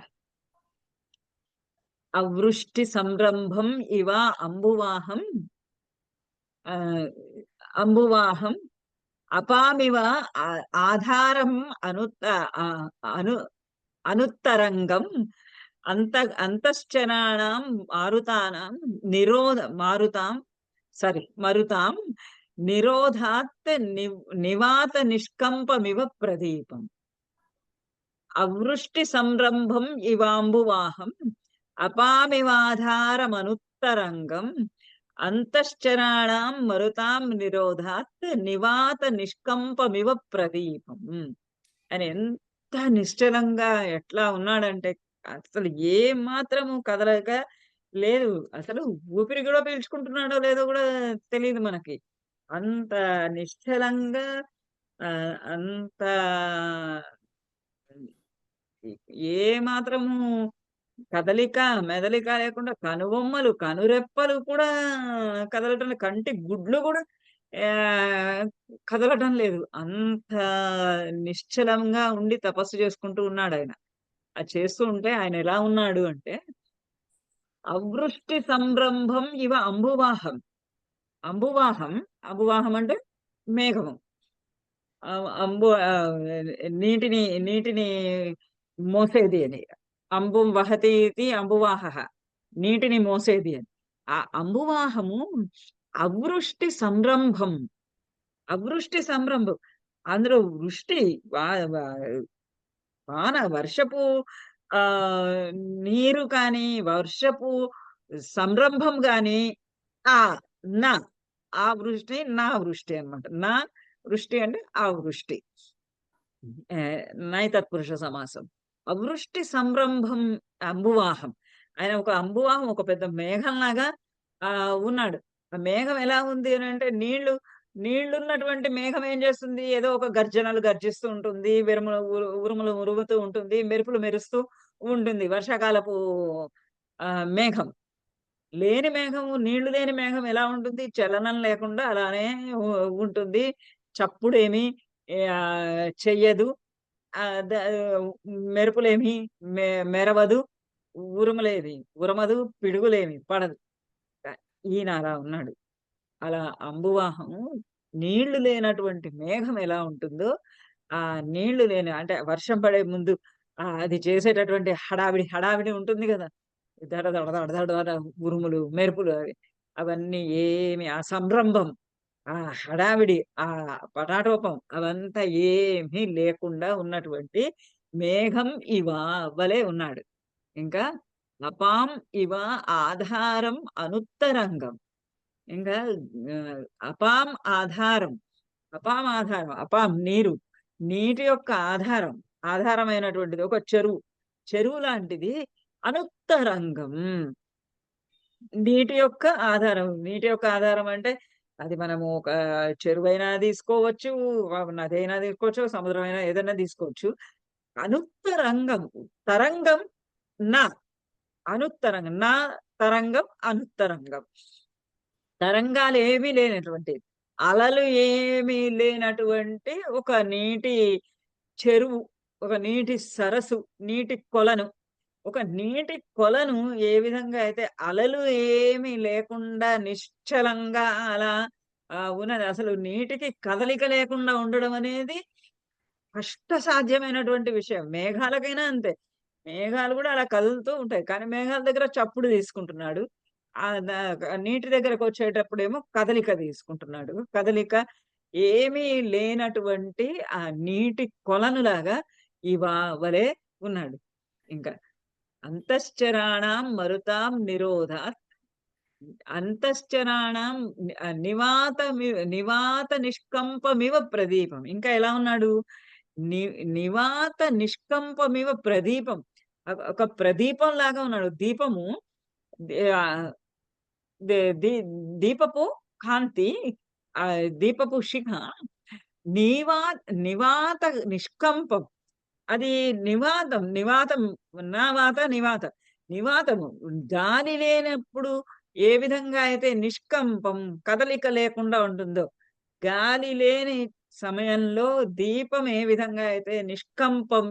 అవృష్టి సంరంభం ఇవ అంబువాహం అపామివ ఆధారం అనుత్తరంగం అంతశ్చనానాం మరుతాం నిరోధాత్ నివాత నిష్కంపమివ ప్రదీపం. అవృష్టి సంరంభం ఇవాంబువాహం అపామివాధారమనుత్తరంగం అంతశ్చరాణాం మరుతాం నిరోధాత్ నివాత నిష్కంపమివ ప్రదీపం అని ఎంత నిశ్చలంగా ఎట్లా ఉన్నాడంటే అసలు ఏ మాత్రము కదలక లేదు. అసలు ఊపిరి కూడా పీల్చుకుంటున్నాడో లేదో కూడా తెలియదు మనకి. అంత నిశ్చలంగా అంత ఏ మాత్రము కదలిక మెదలిక లేకుండా, కనుబొమ్మలు కనురెప్పలు కూడా కదలటం, కంటి గుడ్లు కూడా కదలటం లేదు. అంత నిశ్చలంగా ఉండి తపస్సు చేసుకుంటూ ఉన్నాడు ఆయన. అది చేస్తూ ఉంటే ఆయన ఎలా ఉన్నాడు అంటే, అవృష్టి సంరంభం ఇవ అంబువాహం. అంబువాహం అంటే మేఘము. నీటిని మోసేది అని. అంబుం వహతి ఇది అంబువాహ, నీటిని మోసేది అని. ఆ అంబువాహము అవృష్టి సంరంభం. అందులో వృష్టి వాన, వర్షపు నీరు కాని, వర్షపు సంరంభం గాని, ఆ వృష్టి నా వృష్టి అన్నమాట. నా వృష్టి అంటే ఆ వృష్టి, నైతత్పురుష సమాసం. అవృష్టి సంరంభం అంబువాహం. ఆయన ఒక అంబువాహం, ఒక పెద్ద మేఘంలాగా ఉన్నాడు. ఆ మేఘం ఎలా ఉంది అని అంటే, నీళ్లున్నటువంటి మేఘం ఏం చేస్తుంది? ఏదో ఒక గర్జనలు గర్జిస్తూ ఉంటుంది, ఉరుములు ఉరుగుతూ ఉంటుంది, మెరుపులు మెరుస్తూ ఉంటుంది. వర్షాకాలపు మేఘం. నీళ్లు లేని మేఘం ఎలా ఉంటుంది? చలనం లేకుండా అలానే ఉంటుంది. చప్పుడేమి చెయ్యదు, మెరుపులేమి మెరవదు, ఉరమదు, పిడుగులేమి పడదు. ఈయన అలా ఉన్నాడు. అలా అంబువాహము, నీళ్లు లేనటువంటి మేఘం ఎలా ఉంటుందో, ఆ నీళ్లు లేని, అంటే వర్షం పడే ముందు అది చేసేటటువంటి హడావిడి ఉంటుంది కదా, దడ దడ దడ దడ దడ ఉరుములు మెరుపులు అవన్నీ ఏమి, ఆ సంరంభం, ఆ హడావిడి, ఆ పటాటోపం అవంతా ఏమీ లేకుండా ఉన్నటువంటి మేఘం వలె ఉన్నాడు. ఇంకా అపాం ఇవ ఆధారం అనుత్తరంగం. ఇంకా అపాం ఆధారం, అపాం నీరు, నీటి యొక్క ఆధారమైనటువంటిది ఒక చెరువు. చెరువు లాంటిది, అనుత్తరంగం. నీటి యొక్క ఆధారం. నీటి యొక్క ఆధారం అంటే అది మనము ఒక చెరువైనా తీసుకోవచ్చు, నదైనా తీసుకోవచ్చు, సముద్రమైనా ఏదైనా తీసుకోవచ్చు. అనుత్తరంగం. తరంగం నా అనుత్తరంగం. నా తరంగం అనుత్తరంగం. తరంగాలు ఏమీ లేనటువంటి, అలలు ఏమీ లేనటువంటి ఒక నీటి చెరువు, ఒక నీటి సరస్సు, నీటి కొలను. ఒక నీటి కొలను ఏ విధంగా అయితే అలలు ఏమీ లేకుండా నిశ్చలంగా అలా ఉన్నది. అసలు నీటికి కదలిక లేకుండా ఉండడం అనేది కష్ట సాధ్యమైనటువంటి విషయం. మేఘాలకైనా అంతే. మేఘాలు కూడా అలా కదులుతూ ఉంటాయి. కానీ మేఘాల దగ్గర చప్పుడు తీసుకుంటున్నాడు. నీటి దగ్గరకొచ్చేటప్పుడేమో కదలిక తీసుకుంటున్నాడు. కదలిక ఏమీ లేనటువంటి ఆ నీటి కొలనులాగా వలె ఉన్నాడు. ఇంకా అంతశ్చరాణం మరుతాం నిరోధాత్, అంతశ్చరాణం నివాత నిష్కంపమివ ప్రదీపం. ఇంకా ఎలా ఉన్నాడు? నివాత నిష్కంపమివ ప్రదీపం. ఒక ప్రదీపం లాగా ఉన్నాడు. దీపము దీపపు కాంతి, దీపపు శిఖ నివాత నిష్కంపం. అది నివాతం. నివాతము గాలి లేనప్పుడు ఏ విధంగా అయితే నిష్కంపం, కదలిక లేకుండా ఉంటుందో, గాలి లేని సమయంలో దీపం ఏ విధంగా అయితే నిష్కంపం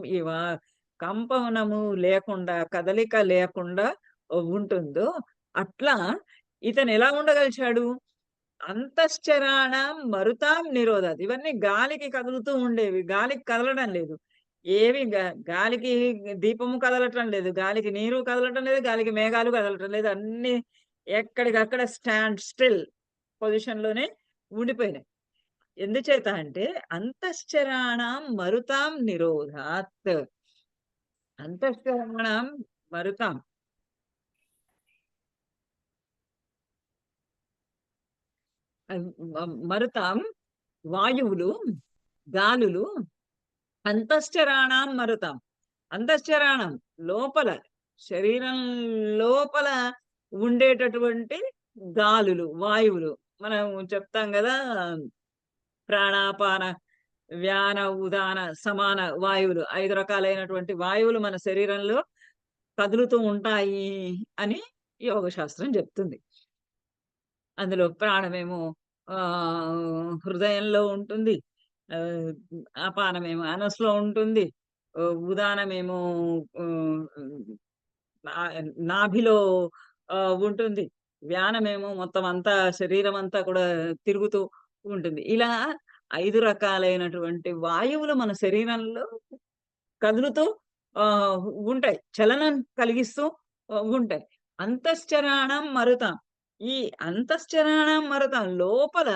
కంపనము లేకుండా, కదలిక లేకుండా ఉంటుందో, అట్లా ఇతను ఎలా ఉండగలిచాడు? అంతశ్చరాణం మరుతాం నిరోధాత్. ఇవన్నీ గాలికి కదులుతూ ఉండేవి, గాలికి కదలడం లేదు. ఏవి గాలికి దీపము కదలటం లేదు, గాలికి నీరు కదలటం లేదు, గాలికి మేఘాలు కదలటం లేదు. అన్ని ఎక్కడికక్కడ స్టాండ్ స్టిల్ పొజిషన్ లోనే ఉండిపోయినాయి. ఎందుచేత అంటే అంతశ్చరాణం మరుతాం నిరోధాత్. అంతశ్చరాణం మరుతాం, మరుతాం వాయువులు, గాలులు. అంతశ్చరాణం మరుతాం. అంతశ్చరాణం లోపల, శరీరం లోపల ఉండేటటువంటి గాలులు, వాయువులు. మనం చెప్తాం కదా, ప్రాణాపాన వ్యాన ఉదాన సమాన వాయువులు, 5 రకాలైనటువంటి వాయువులు మన శరీరంలో కదులుతూ ఉంటాయి అని యోగ శాస్త్రం చెప్తుంది. అందులో ప్రాణమేమో హృదయంలో ఉంటుంది, అపానమేమో అనస్సులో ఉంటుంది, ఉదానమేమో నాభిలో ఉంటుంది, వ్యానమేమో మొత్తం అంతా శరీరం అంతా కూడా తిరుగుతూ ఉంటుంది. ఇలా 5 రకాలైనటువంటి వాయువులు మన శరీరంలో కదులుతూ ఉంటాయి, చలనం కలిగిస్తూ ఉంటాయి. అంతశ్చరాణం మరుతాం. ఈ అంతశ్చరాణం మరుతాం లోపల,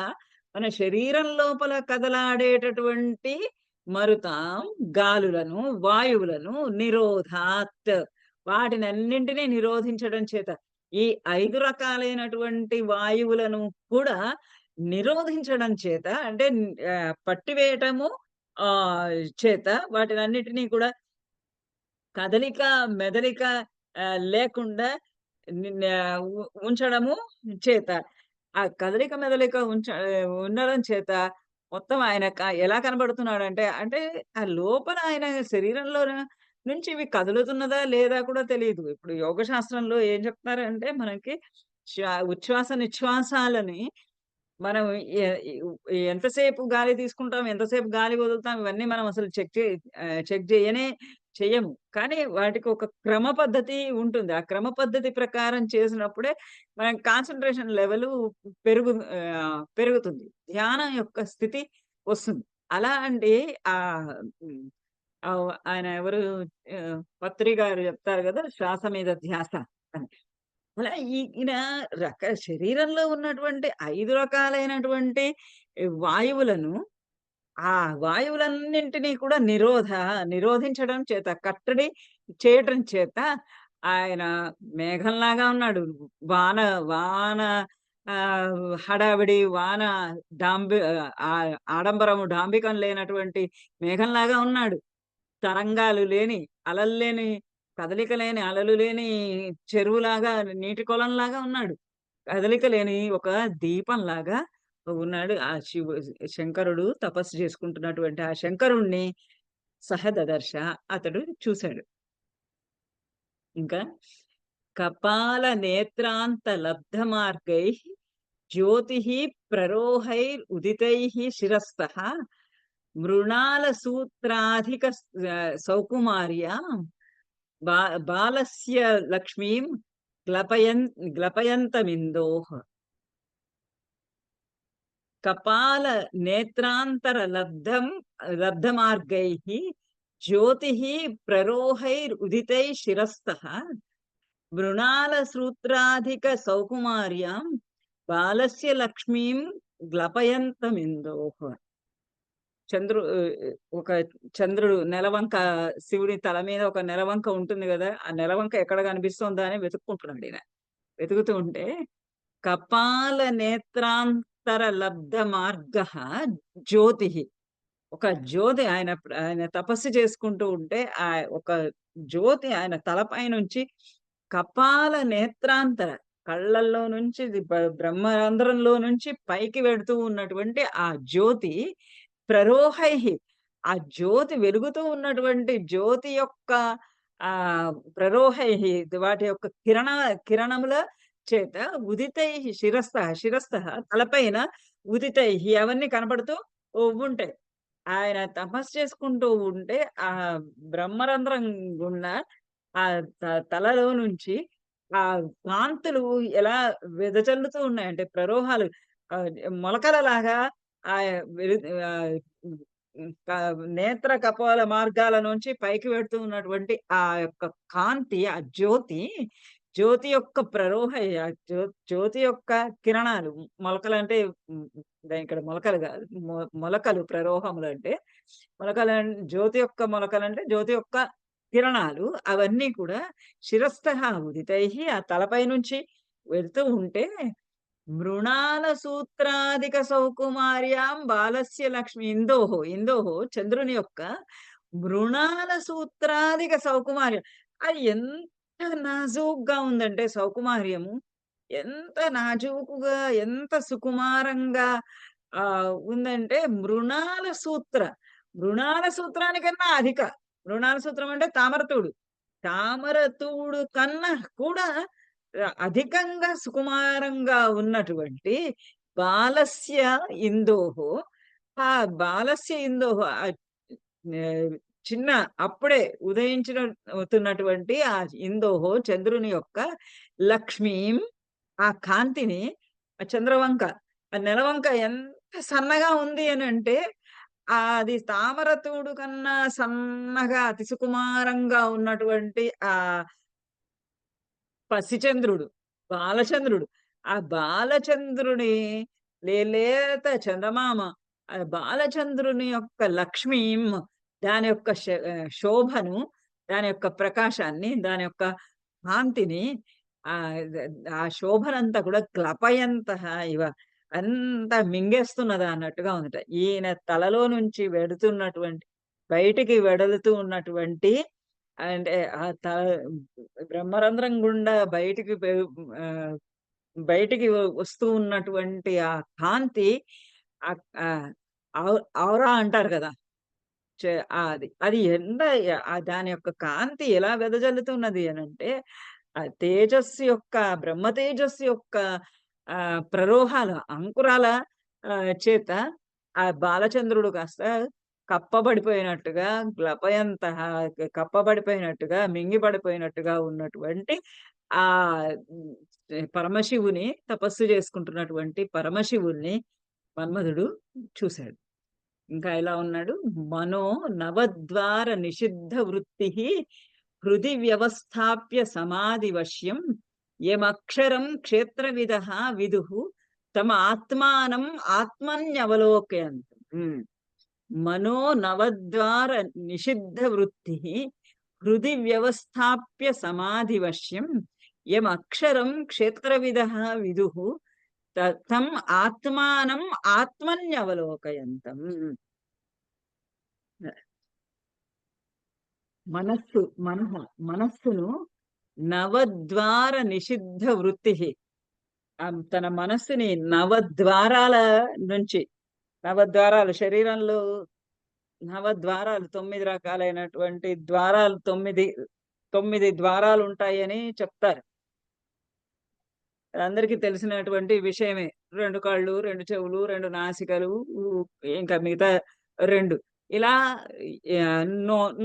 మన శరీరం లోపల కదలాడేటటువంటి మరుతాం గాలులను, వాయువులను నిరోధాత్, వాటినన్నింటినీ నిరోధించడం చేత, ఈ 5 రకాలైనటువంటి వాయువులను కూడా నిరోధించడం చేత, అంటే పట్టివేయటము చేత, వాటినన్నిటినీ కూడా కదలిక మెదలిక లేకుండా ఉంచడము చేత, ఆ కదలిక మెదలిక ఉండడం చేత మొత్తం ఆయన ఎలా కనబడుతున్నాడంటే, అంటే ఆ లోపల ఆయన శరీరంలో నుంచి ఇవి కదులుతున్నదా లేదా కూడా తెలియదు. ఇప్పుడు యోగ శాస్త్రంలో ఏం చెప్తారంటే, మనకి ఉచ్ఛ్వాస నిశ్వాసాలని మనం ఎంతసేపు గాలి తీసుకుంటాం, ఎంతసేపు గాలి వదులుతాం, ఇవన్నీ మనం అసలు చెక్ చెయ్యము. కానీ వాటికి ఒక క్రమ పద్ధతి ఉంటుంది. ఆ క్రమ పద్ధతి ప్రకారం చేసినప్పుడే మన కాన్సంట్రేషన్ లెవెల్ పెరుగుతుంది, ధ్యానం యొక్క స్థితి వస్తుంది. అలా అంటే ఆయన ఎవరు, పత్రి గారు చెప్తారు కదా, శ్వాస మీద ధ్యాస అని. అలా ఈయన శరీరంలో ఉన్నటువంటి 5 రకాలైనటువంటి వాయువులను, ఆ వాయువులన్నింటినీ కూడా నిరోధించడం చేత, కట్టడి చేయటం చేత ఆయన మేఘంలాగా ఉన్నాడు. వాన హడావిడి, వాన ఆడంబరము, డాంబికం లేనటువంటి మేఘంలాగా ఉన్నాడు. తరంగాలు లేని, అలలు లేని కదలిక లేని, అలలు లేని చెరువులాగా, నీటి కొలంలాగా ఉన్నాడు. కదలిక లేని ఒక దీపంలాగా ఉన్నాడు. ఆ శంకరుడు తపస్సు చేసుకుంటున్నటువంటి ఆ శంకరుణ్ణి సహదదర్శ అతడు చూశాడు. ఇంకా కపాల నేత్రాంత లబ్ధ మార్గై జ్యోతి ప్రరోహైర్ ఉదితై శిరస్థః మృణాల సూత్రాధిక సౌకుమార్య బాలస్య లక్ష్మీం గ్లపయంతమిందోః. కపాల నేత్రాంతర లబ్ధ మార్గై జ్యోతి ప్రరోహైర్ ఉదితై శిరస్థః మృణాల సూత్రాధిక సౌకుమార్యాం బాలస్య లక్ష్మీం గ్లపయంతమిందోః. ఒక చంద్రుడు నెలవంక, శివుడి తల మీద ఒక నెలవంక ఉంటుంది కదా, ఆ నెలవంక ఎక్కడ కనిపిస్తుందా అని వెతుక్కుంటున్నాడు ఈయన. వెతుకుతూ ఉంటే కపాల నేత్రాంతర లబ్ధ మార్గ జ్యోతి, ఒక జ్యోతి ఆయన తపస్సు చేసుకుంటూ ఉంటే ఆ ఒక జ్యోతి ఆయన తలపై నుంచి కపాల నేత్రాంతర, కళ్ళల్లో నుంచి బ్రహ్మరంధ్రంలో నుంచి పైకి వెడుతూ ఉన్నటువంటి ఆ జ్యోతి ప్రరోహై, ఆ జ్యోతి వెలుగుతూ ఉన్నటువంటి జ్యోతి యొక్క ప్రరోహై, వాటి యొక్క కిరణముల చేత ఉదితై శిరస్థ తలపైన ఉదితై అవన్నీ కనపడుతూ ఉంటాయి. ఆయన తపస్సు చేసుకుంటూ ఉంటే ఆ బ్రహ్మరంధ్రం గుండా ఆ తలలో నుంచి ఆ కాంతులు ఎలా వెదజల్లుతూ ఉన్నాయంటే, ప్రరోహాలు మొలకలలాగా ఆ నేత్ర కపాల మార్గాల నుంచి పైకి వెడుతూ ఉన్నటువంటి ఆ యొక్క కాంతి, ఆ జ్యోతి యొక్క ప్రరోహ, ఆ జ్యోతి యొక్క కిరణాలు, మొలకలు అంటే ఇక్కడ మొలకలు కాదు, మొలకలు ప్రరోహములు అంటే మొలకలు, జ్యోతి యొక్క మొలకలు అంటే జ్యోతి యొక్క కిరణాలు, అవన్నీ కూడా శిరస్థః ఉదితై, ఆ తలపై నుంచి వెళ్తూ ఉంటే మృణాల సూత్రాధిక సౌకుమార్యాం బాలస్య లక్ష్మి ఇందోహో చంద్రుని యొక్క మృణాల సూత్రాధిక సౌకుమార్యం. అది ఎంత నాజూగ్గా ఉందంటే సౌకుమార్యము, ఎంత నాజూకుగా, ఎంత సుకుమారంగా ఉందంటే మృణాల సూత్రానికన్నా అధిక. మృణాల సూత్రం అంటే తామరతూడు కన్నా కూడా అధికంగా సుకుమారంగా ఉన్నటువంటి బాలస్య ఇందోహో, ఆ బాలస్య ఇందోహో, చిన్న అప్పుడే ఉదయించినటువంటి ఆ ఇందోహో చంద్రుని యొక్క లక్ష్మీం, ఆ కాంతిని, ఆ చంద్రవంక, ఆ నెలవంక ఎంత సన్నగా ఉంది అని అంటే అది తామరతూడు కన్నా సన్నగా అతి సుకుమారంగా ఉన్నటువంటి ఆ పసిచంద్రుడు, బాలచంద్రుడు, ఆ బాలచంద్రుని లేత చందమామ, ఆ బాలచంద్రుని యొక్క లక్ష్మీం, దాని యొక్క శోభను, దాని యొక్క ప్రకాశాన్ని, దాని యొక్క కాంతిని, ఆ శోభనంతా కూడా గ్లపయంతః ఇవ అంతా మింగేస్తున్నదా అన్నట్టుగా ఉందట. ఈయన తలలో నుంచి బయటికి వెడలుతూ ఉన్నటువంటి, అంటే ఆ బ్రహ్మరంధ్రం గుండా బయటికి వస్తూ ఉన్నటువంటి ఆ కాంతి, ఔరా అంటారు కదా, అది దాని యొక్క కాంతి ఎలా వెదజల్లుతున్నది అని అంటే, ఆ తేజస్సు యొక్క, బ్రహ్మ తేజస్సు యొక్క ప్రరోహాల అంకురాల చేత ఆ బాలచంద్రుడు కాస్త కప్పబడిపోయినట్టుగా, కప్పబడిపోయినట్టుగా, మింగిపడిపోయినట్టుగా ఉన్నటువంటి ఆ పరమశివుని, తపస్సు చేసుకుంటున్నటువంటి పరమశివుణ్ణి మన్మధుడు చూశాడు. ఇంకా ఎలా ఉన్నాడు? మనో నవద్వార నిషిద్ధ వృత్తి హృది వ్యవస్థాప్య సమాధి వశ్యం యమక్షరం క్షేత్రవిద విదుః తమ ఆత్మానం ఆత్మన్యవలోకయంతం. మనో నవద్వార నిషిద్ధ వృత్తి హృది వ్యవస్థాప్య సమాధి వశ్యం యమక్షరం క్షేత్రవిద విదుః తం ఆత్మానం ఆత్మన్యవలోకయంతం. మనస్సును నవద్వార నిషిద్ధ వృత్తి, తన మనస్సుని నవద్వారాల నుంచి, నవద్వారాలు శరీరంలో నవద్వారాలు 9 రకాలైనటువంటి ద్వారాలు, 9 ద్వారాలు ఉంటాయని చెప్తారు. అందరికీ తెలిసినటువంటి విషయమే. 2 కళ్ళు, 2 చెవులు, 2 నాసికలు, ఇంకా మిగతా 2 ఇలా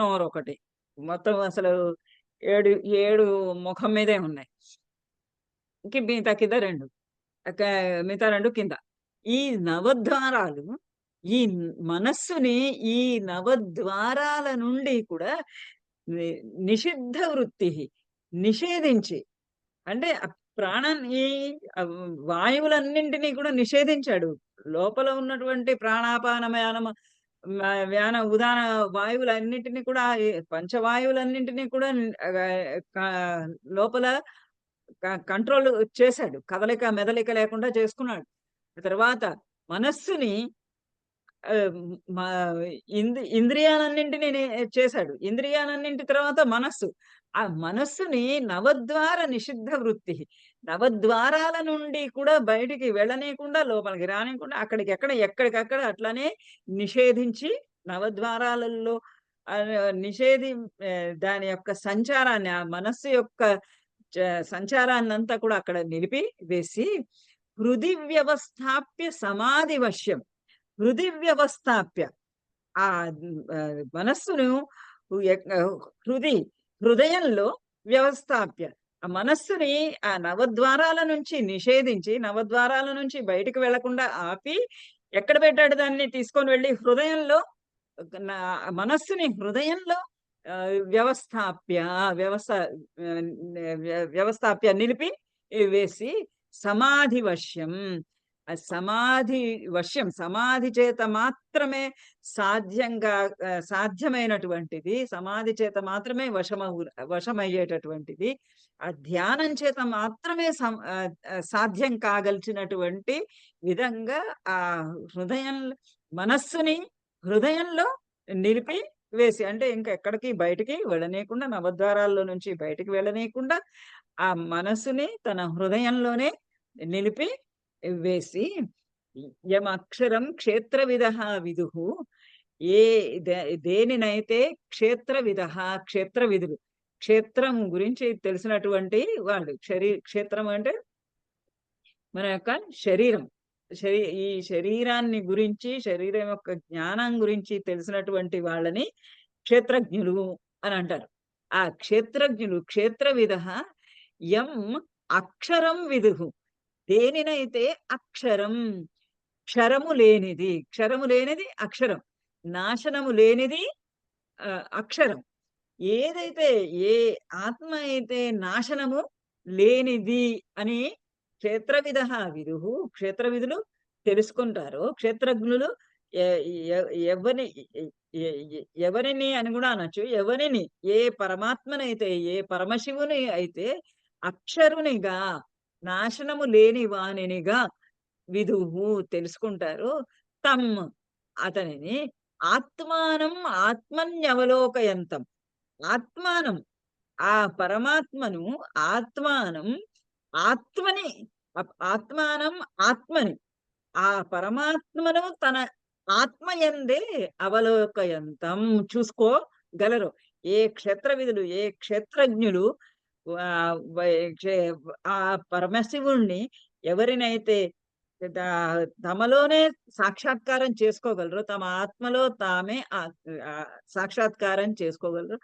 నోరొకటి, మొత్తం అసలు 7 ముఖం మీదే ఉన్నాయి. మిగతా కింద 2, మిగతా 2 కింద. ఈ నవద్వారాలు ఈ మనస్సుని ఈ నవద్వారాల నుండి కూడా నిషిద్ధ వృత్తి, నిషేధించి, అంటే ప్రాణాన్ని వాయువులన్నింటినీ కూడా నిషేధించాడు. లోపల ఉన్నటువంటి ప్రాణాపాన వ్యాన ఉదాన వాయువులన్నింటినీ కూడా, పంచవాయువులన్నింటినీ కూడా లోపల కంట్రోల్ చేశాడు. కదలిక మెదలిక లేకుండా చేసుకున్నాడు. తర్వాత మనస్సుని ఇంద్రియాలన్నింటినీ చేశాడు. ఇంద్రియాలన్నింటి తర్వాత మనస్సు, ఆ మనస్సుని నవద్వార నిషిద్ధ వృత్తి, నవద్వారాల నుండి కూడా బయటికి వెళ్ళనీయకుండా, లోపలికి రానియకుండా, ఎక్కడికక్కడ అట్లానే నిషేధించి, నవద్వారాలలో దాని యొక్క సంచారాన్ని, ఆ మనస్సు యొక్క సంచారాన్ని అంతా కూడా అక్కడ నిలిపి వేసి, హృది వ్యవస్థాప్య సమాధి వశ్యం. హృది వ్యవస్థాప్య, ఆ మనస్సును హృదయంలో వ్యవస్థాప్య, ఆ మనస్సుని ఆ నవద్వారాల నుంచి నిషేధించి, నవద్వారాల నుంచి బయటకు వెళ్లకుండా ఆపి, ఎక్కడ పెట్టాడు దాన్ని తీసుకొని వెళ్ళి హృదయంలో, మనస్సుని హృదయంలో వ్యవస్థాప్య నిలిపి వేసి సమాధి వశ్యం. సమాధి చేత మాత్రమే సాధ్యమైనటువంటిది, సమాధి చేత మాత్రమే వశమయ్యేటటువంటిది, ఆ ధ్యానం చేత మాత్రమే సాధ్యం కాగలిచినటువంటి విధంగా ఆ మనస్సుని హృదయంలో నిలిపి వేసి, అంటే ఇంకా ఎక్కడికి బయటికి వెళ్ళనీయకుండా, నవద్వారాల్లో నుంచి బయటికి వెళ్ళనీయకుండా ఆ మనస్సుని తన హృదయంలోనే నిలిపి వేసి, యమక్షరం క్షేత్రవిద విదుహు, దేనినైతే క్షేత్రవిధులు, క్షేత్రం గురించి తెలిసినటువంటి వాళ్ళు, క్షేత్రం అంటే మన యొక్క శరీరం, ఈ శరీరాన్ని గురించి, శరీరం యొక్క జ్ఞానం గురించి తెలిసినటువంటి వాళ్ళని క్షేత్రజ్ఞులు అని అంటారు. ఆ క్షేత్రజ్ఞులు, క్షేత్రవిద యం అక్షరం విదుహు, దేనినైతే అక్షరం, క్షరము లేనిది అక్షరం, నాశనము లేనిది అక్షరం, ఏదైతే ఏ ఆత్మ అయితే నాశనము లేనిది అని క్షేత్రవిధులు తెలుసుకుంటారో, క్షేత్రజ్ఞులు ఎవరిని అని కూడా అనొచ్చు, ఎవరిని, ఏ పరమాత్మనైతే, ఏ పరమశివుని అయితే అక్షరునిగా, నాశనము లేని వానినిగా విదుహు తెలుసుకుంటారు, తమ్ అతనిని ఆత్మానం ఆత్మన్యవలోకయంతం, ఆత్మానం ఆ పరమాత్మను, ఆత్మని ఆ పరమాత్మను తన ఆత్మయందే అవలోకయంతం చూసుకోగలరు. ఏ క్షేత్రవిధులు, ఏ క్షేత్రజ్ఞులు ఆ పరమశివుణ్ణి ఎవరినైతే తమలోనే సాక్షాత్కారం చేసుకోగలరు, తమ ఆత్మలో తామే సాక్షాత్కారం చేసుకోగలరు,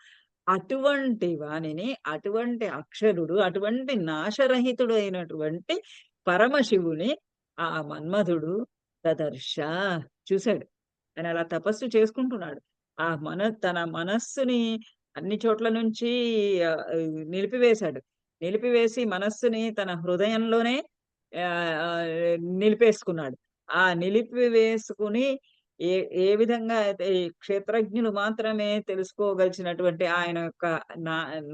అటువంటి వానిని, అటువంటి అక్షరుడు, అటువంటి నాశరహితుడు అయినటువంటి పరమశివుని ఆ మన్మధుడు దదర్శ చూశాడు. ఆయన అలా తపస్సు చేసుకుంటున్నాడు. తన మనస్సుని అన్ని చోట్ల నుంచి నిలిపివేశాడు. నిలిపివేసి మనస్సుని తన హృదయంలోనే నిలిపేసుకున్నాడు. ఆ నిలిపివేసుకుని ఏ విధంగా అయితే క్షేత్రజ్ఞులు మాత్రమే తెలుసుకోగలిసినటువంటి ఆయన యొక్క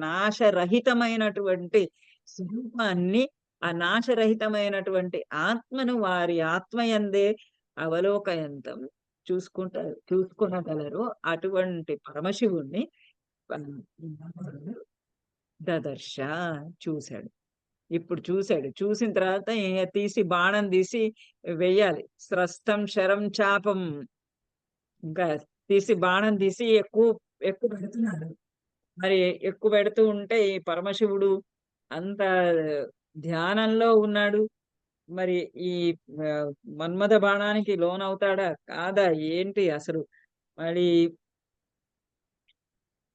నాశరహితమైనటువంటి స్వరూపాన్ని, ఆ నాశరహితమైనటువంటి ఆత్మను వారి ఆత్మయందే అవలోకయంతం చూసుకొనగలరు. అటువంటి పరమశివుణ్ణి దదర్శ చూశాడు. ఇప్పుడు చూసిన తర్వాత తీసి బాణం తీసి వెయ్యాలి. స్రస్తం శరం చాపం, ఇంకా తీసి బాణం తీసి ఎక్కువ పెడుతున్నాడు. మరి ఎక్కువ పెడుతూ ఉంటే ఈ పరమశివుడు అంత ధ్యానంలో ఉన్నాడు. మరి ఈ మన్మథ బాణానికి లోనవుతాడా కాదా ఏంటి అసలు? మరి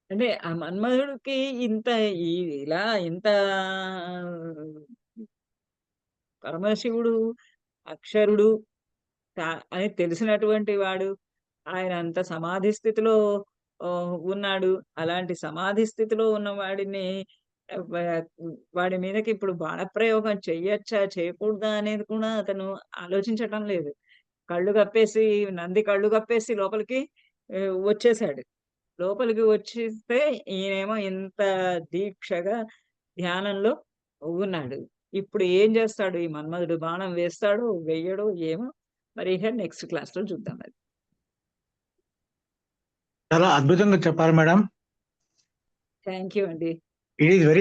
అంటే ఆ మన్మధుడికి ఇలా ఇంత పరమశివుడు అక్షరుడు అని తెలిసినటువంటి వాడు, ఆయన అంత సమాధి స్థితిలో ఉన్నాడు. అలాంటి సమాధి స్థితిలో ఉన్న వాడిని వాడి మీదకి ఇప్పుడు బాణప్రయోగం చెయ్యొచ్చా చేయకూడదా అనేది కూడా అతను ఆలోచించటం లేదు. నంది కళ్ళు కప్పేసి లోపలికి వచ్చేసాడు. లోపలికి వచ్చేస్తే ఈయనేమో ఇంత దీక్షగా ధ్యానంలో ఉన్నాడు. ఇప్పుడు ఏం చేస్తాడు ఈ మన్మధుడు? బాణం వేస్తాడు వెయ్యడు ఏమో మరి నెక్స్ట్ క్లాస్ లో చూద్దాం. అది చాలా అద్భుతంగా చెప్పారు మేడం. థ్యాంక్ యూ అండి. It is very